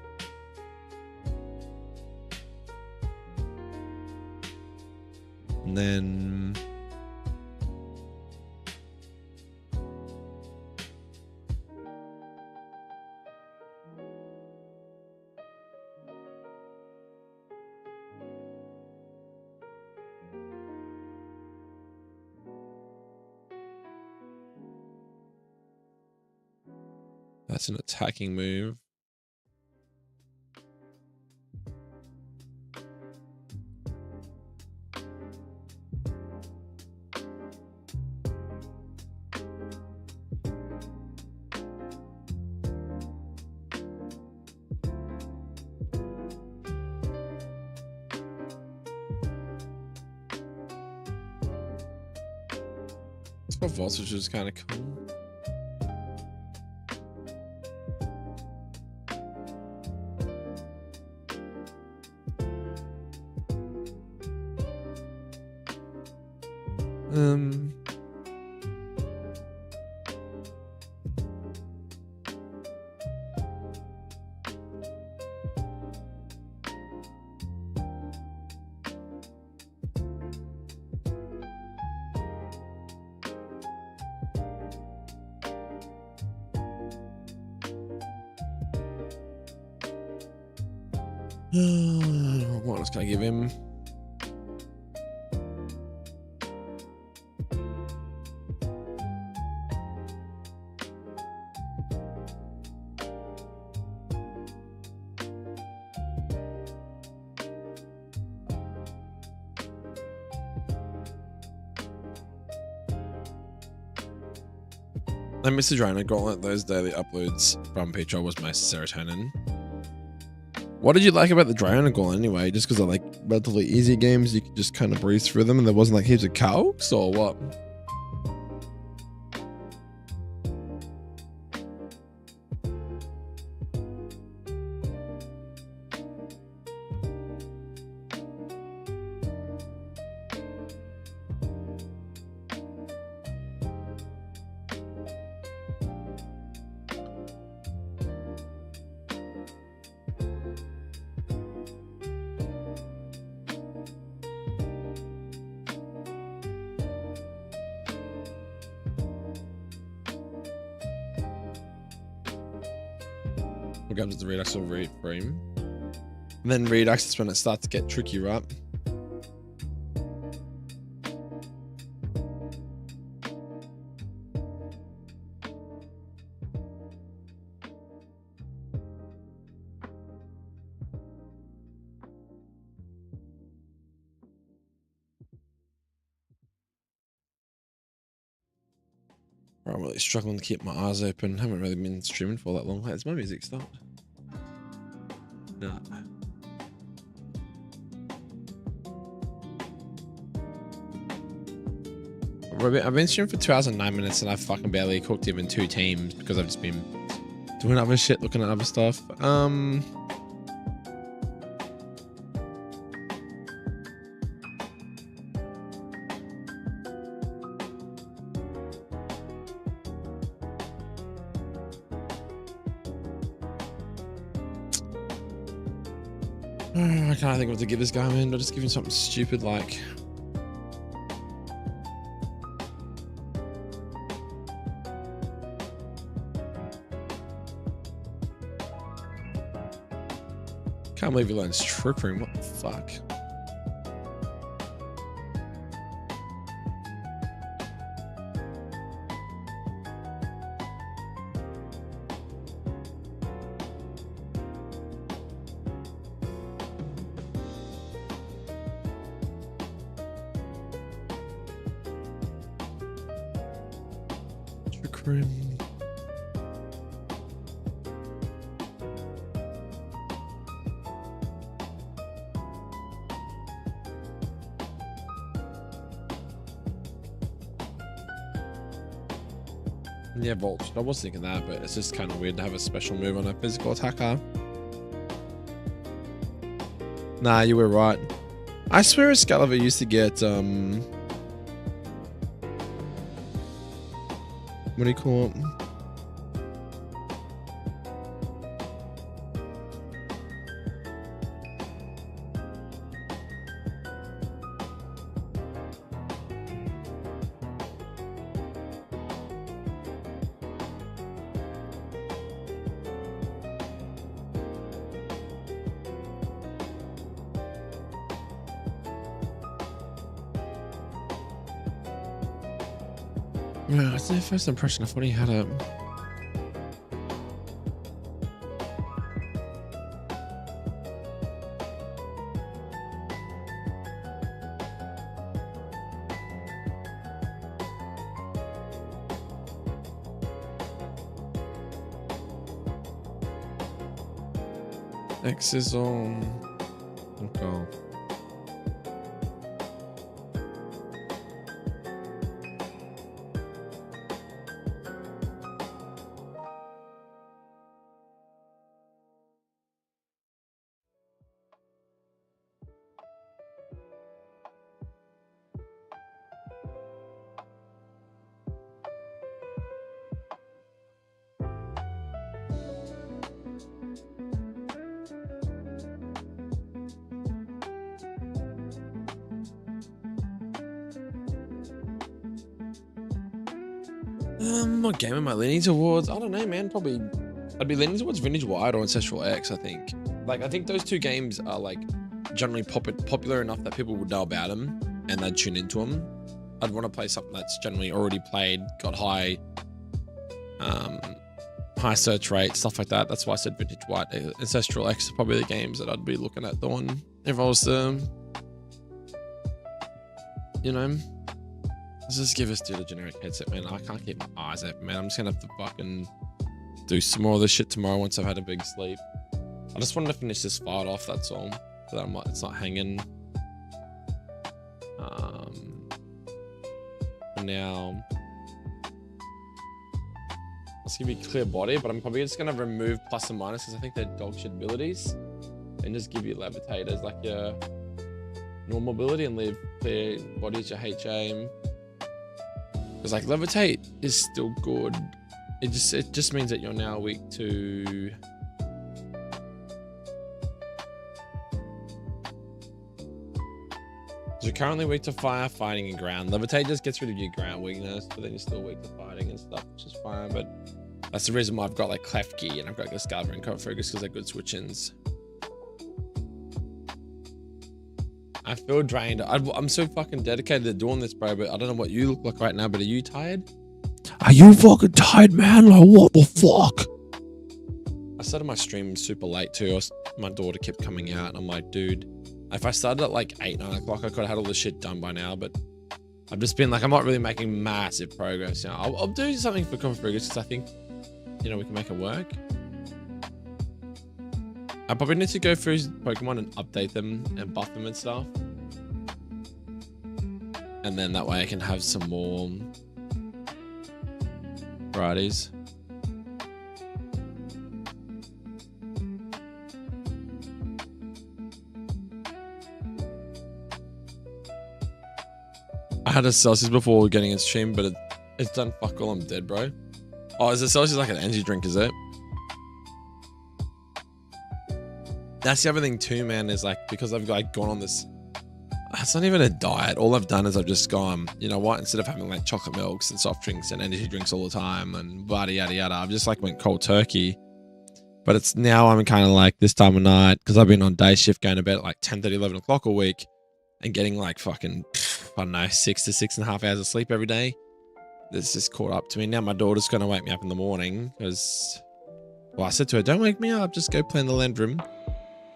And then... that's an attacking move. Spot Voltage is kind of cool. What else can I give him? I missed the Drone Gauntlet. Those daily uploads from Petra was my serotonin. What did you like about the Drone Gauntlet anyway? Just because they're like relatively easy games, you could just kind of breeze through them and there wasn't like heaps of calcs or what? What comes with the Redux or frame? And then Redux is when it starts to get tricky, right? I'm really struggling to keep my eyes open. Haven't really been streaming for that long. Has my music stopped? No. I've been streaming for 2 hours and 9 minutes and I've fucking barely cooked even 2 teams because I've just been doing other shit, looking at other stuff. I can't think of what to give this guy, man. I'll just give him something stupid like... Can't believe he learns Trick Room. What the fuck? Trick Room. Yeah, Vulture. I was thinking that, but it's just kind of weird to have a special move on a physical attacker. Nah, you were right. I swear Excalibur used to get, what do you call it? Yeah, that's the first impression. I thought he had a... X is on... Okay. What game am I leaning towards? I don't know, man. Probably, I'd be leaning towards Vintage Wide or Ancestral X, I think. Like, I think those two games are, like, generally popular enough that people would know about them and they'd tune into them. I'd want to play something that's generally already played, got high search rate, stuff like that. That's why I said Vintage White. Ancestral X are probably the games that I'd be looking at doing if I was to, you know... Let's just give us dude a generic headset, man. I can't keep my eyes open, man. I'm just gonna have to fucking do some more of this shit tomorrow once I've had a big sleep. I just wanted to finish this fight off, that's all. So that it's not hanging. For now, let's give you clear body, but I'm probably just gonna remove plus and minus because I think they're dog shit abilities, and just give you levitate as like your normal ability and leave clear body as your H aim. Because like levitate is still good. It just means that you're now weak to... You're currently weak to fire, fighting, and ground. Levitate just gets rid of your ground weakness, but then you're still weak to fighting and stuff, which is fine. But that's the reason why I've got like Klefki and I've got Excalibur and Coat Focus because they're good switch-ins. I feel drained. I'm so fucking dedicated to doing this, bro, but I don't know what you look like right now, but are you tired? Are you fucking tired, man? Like, what the fuck? I started my stream super late, too. My daughter kept coming out, and I'm like, dude, if I started at like 8, 9 o'clock, I could have had all this shit done by now, but I've just been like, I'm not really making massive progress. You know, I'll do something for Common Progress because I think, you know, we can make it work. I probably need to go through Pokemon and update them and buff them and stuff. And then that way I can have some more varieties. I had a Celsius before getting in stream, but it's done fuck all. I'm dead, bro. Oh, is a Celsius like an energy drink, is it? That's the other thing too, man, is like, because I've like gone on this, it's not even a diet. All I've done is I've just gone, you know what, instead of having like chocolate milks and soft drinks and energy drinks all the time and yada yada yada, I've just like went cold turkey. But it's now I'm kind of like this time of night, because I've been on day shift going to bed at like 10:30, 11 o'clock a week and getting like fucking, I don't know, 6 to 6.5 hours of sleep every day. This just caught up to me. Now my daughter's going to wake me up in the morning because, well, I said to her, don't wake me up, just go play in the land room.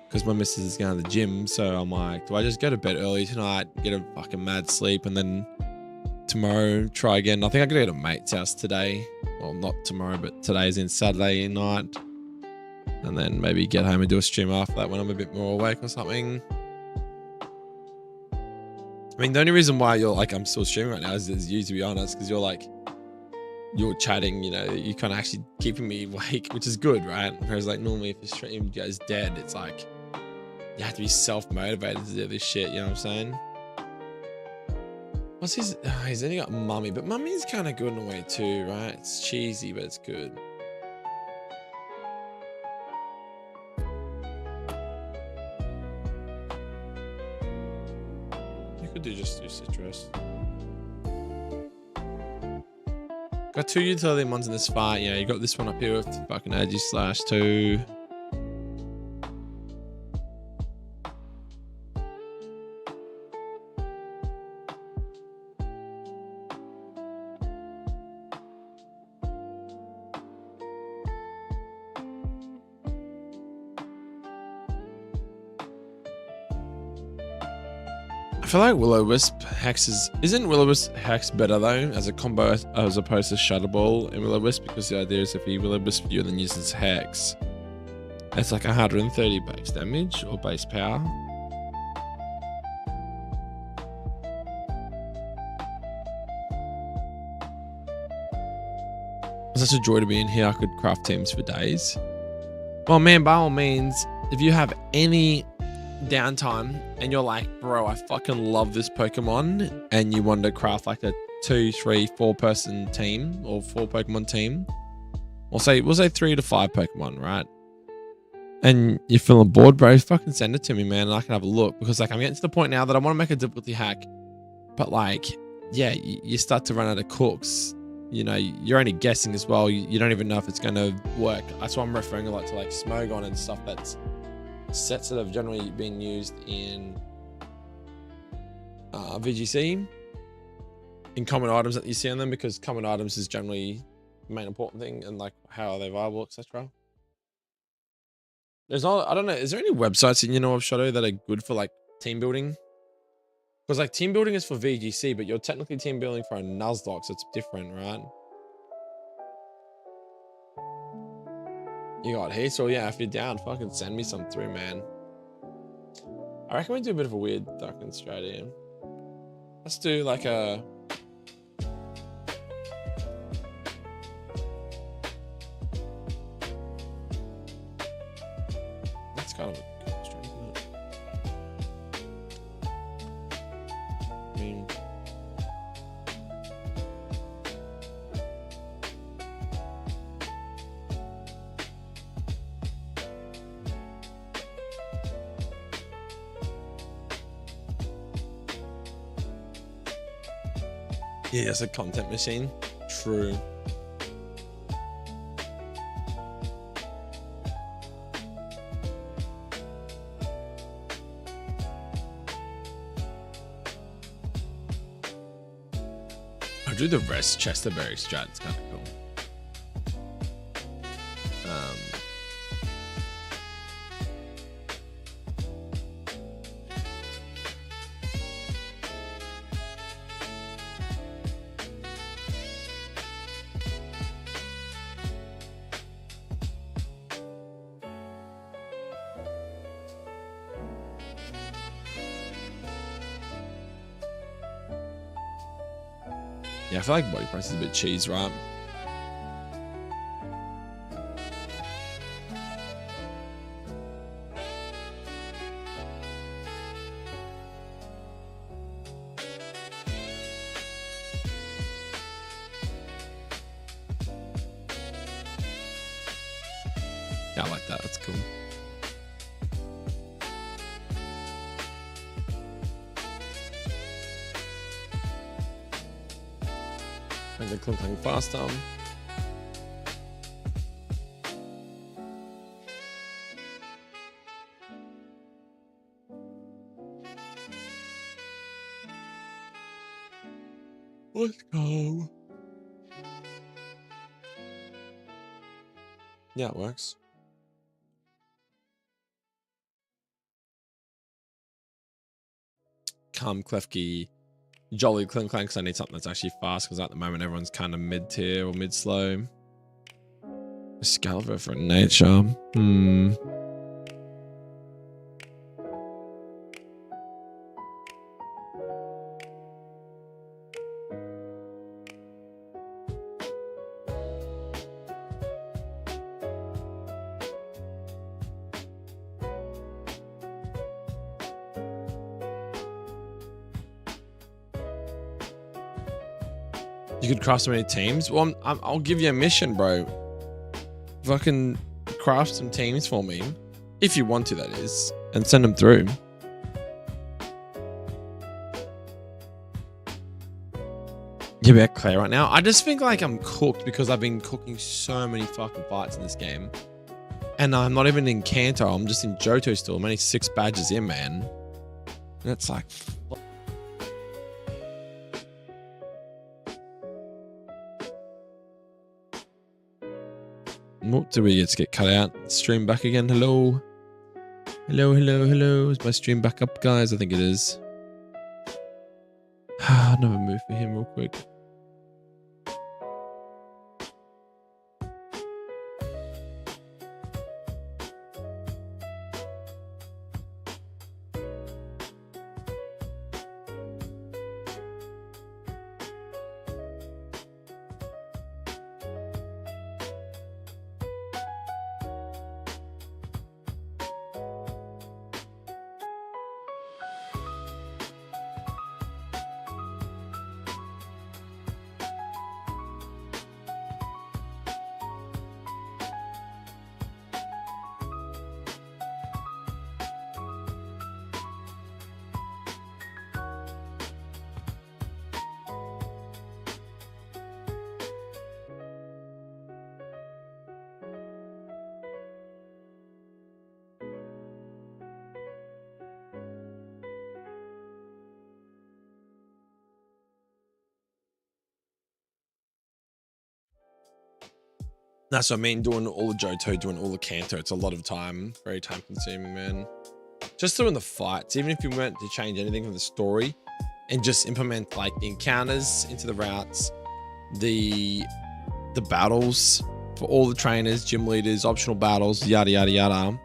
Because my missus is going to the gym. So I'm like, do I just go to bed early tonight, get a fucking mad sleep, and then tomorrow try again? I think I'm going to go to a mate's house today. Well, not tomorrow, but today's in Saturday night. And then maybe get home and do a stream after that when I'm a bit more awake or something. I mean, the only reason why you're like, I'm still streaming right now is you, to be honest, because you're like, you're chatting, you know, you kind of actually keeping me awake, which is good, right? Whereas like normally if the stream goes dead, it's like, you have to be self-motivated to do this shit, you know what I'm saying? What's his, he's only got Mummy, but Mummy's kind of good in a way too, right? It's cheesy, but it's good. Just do citrus. Got 2 utility ones in this fight. Yeah, you got this one up here with fucking Agi/2. I feel like Will-O-Wisp Hex isn't Will-O-Wisp Hex better though as a combo as opposed to Shadow Ball in Will-O-Wisp, because the idea is if he Will-O-Wisp you and then uses Hex, it's like 130 base damage or base power. It's such a joy to be in here. I could craft teams for days. Well, man, by all means, if you have any downtime and you're like, bro, I fucking love this Pokemon, and you want to craft like a 2, 3, 4 person team or 4 Pokemon team, we'll say 3 to 5 Pokemon, right? And you're feeling bored, bro, fucking send it to me, man, and I can have a look, because like I'm getting to the point now that I want to make a difficulty hack, but like, yeah, you start to run out of cooks. You know, you're only guessing as well. You don't even know if it's going to work. That's why I'm referring a lot to like Smogon and stuff. That's sets that have generally been used in VGC, in common items that you see on them, because common items is generally the main important thing, and like how are they viable, etc. There's not, I don't know, is there any websites that you know of, Shadow, that are good for like team building? Because like team building is for VGC, but you're technically team building for a nuzlocke, so it's different, right? You got heat, so yeah, if you're down, fucking send me some through, man. I reckon we do a bit of a weird fucking strategy. Let's do like a... That's kind of a cool strategy, isn't it? I mean... Yeah, it's a content machine. True. I'll do the rest Chesterberry strat. It's kind of cool. Yeah, I feel like body press is a bit cheese, right? Yeah, I like that. That's cool. Make the clink clang faster. Let's go. Yeah, it works. Calm, Klefki, jolly, clink clank, because I need something that's actually fast, because at the moment everyone's kind of mid-tier or mid-slow. Excalibur for nature. You could craft so many teams. Well, I'll give you a mission, bro. Fucking craft some teams for me, if you want to, that is, and send them through. Yeah, we're clear right now. I just think like I'm cooked because I've been cooking so many fucking fights in this game, and I'm not even in Kanto. I'm just in Johto still. I'm only 6 badges in, man. And it's like. What do we get cut out? Stream back again. Hello. Hello. Is my stream back up, guys? I think it is. Another move for him real quick. That's what I mean, doing all the Johto, doing all the Kanto. It's a lot of time, very time consuming, man. Just doing the fights, even if you weren't to change anything from the story and just implement like the encounters into the routes, the battles for all the trainers, gym leaders, optional battles, yada, yada, yada.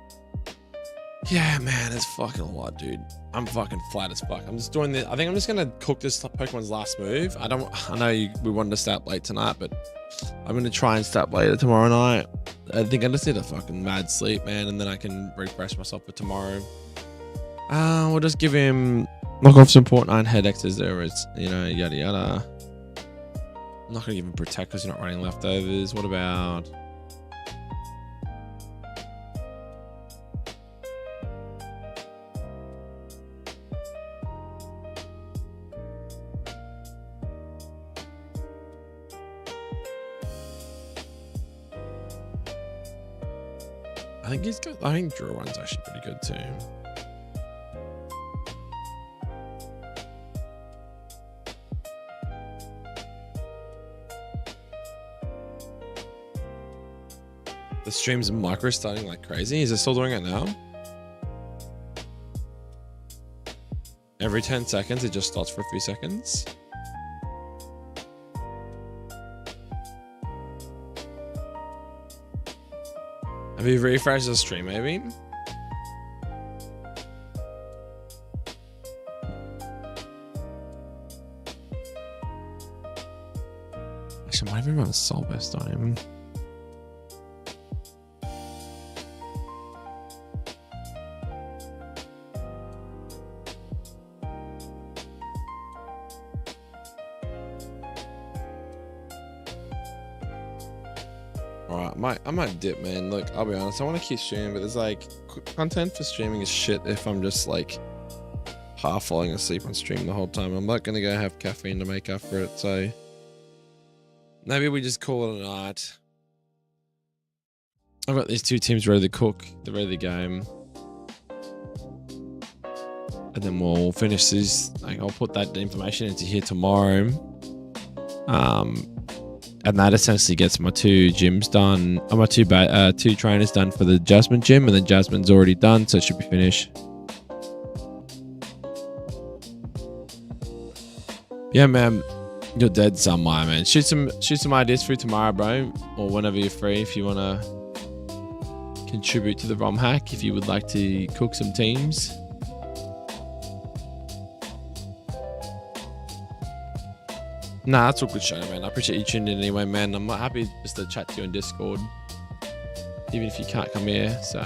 Yeah, man, it's fucking a lot, dude. I'm fucking flat as fuck. I'm just doing this. I think I'm just going to cook this Pokemon's last move. I know we wanted to start late tonight, but I'm going to try and start later tomorrow night. I think I just need a fucking mad sleep, man, and then I can refresh myself for tomorrow. We'll just give him, knock off some port 9 head X's there, it's, you know, yada yada. I'm not going to give him protect because you're not running leftovers. What about... I think Draw One's actually pretty good too. The stream's micro starting like crazy. Is it still doing it now? Every 10 seconds, it just starts for 3 seconds. Have you refreshed the stream, maybe? Actually, I might even run a soul burst on him. Alright, I might dip, man. Look, I'll be honest, I want to keep streaming, but there's like content for streaming is shit if I'm just like half falling asleep on stream the whole time. I'm not gonna go have caffeine to make up for it, so maybe we just call it a night. I've got these two teams ready to cook, they're ready to game. And then we'll finish this. Like, I'll put that information into here tomorrow. And that essentially gets my two gyms done. My two trainers done for the Jasmine gym, and then Jasmine's already done, so it should be finished. Yeah, man, you're dead somewhere, man. Shoot some ideas for tomorrow, bro, or whenever you're free. If you wanna contribute to the ROM hack, if you would like to cook some teams. Nah, that's all good show, man. I appreciate you tuning in anyway, man. I'm happy just to chat to you on Discord, even if you can't come here. So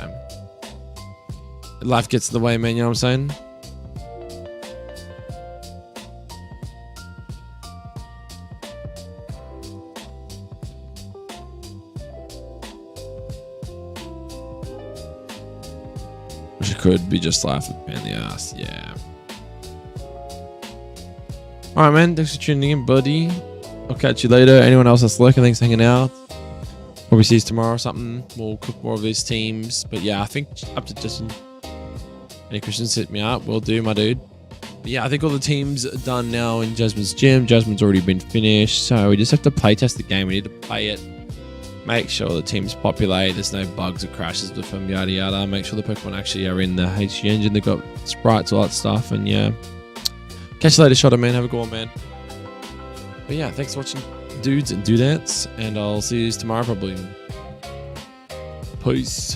life gets in the way, man. You know what I'm saying? Which could be just life with pain in the ass. Yeah. Alright, man. Thanks for tuning in, buddy. I'll catch you later. Anyone else that's lurking, thanks for hanging out. Probably see you tomorrow or something. We'll cook more of these teams. But yeah, I think up to Justin. Any questions, hit me up. Will do, my dude. But yeah, I think all the teams are done now in Jasmine's gym. Jasmine's already been finished. So we just have to play test the game. We need to play it. Make sure the teams populate. There's no bugs or crashes with them, yada yada. Make sure the Pokemon actually are in the HG engine. They've got sprites, all that stuff. And yeah. Catch you later, Shotter, man. Have a good one, man. But yeah, thanks for watching, dudes and dudettes. And I'll see you tomorrow, probably. Peace.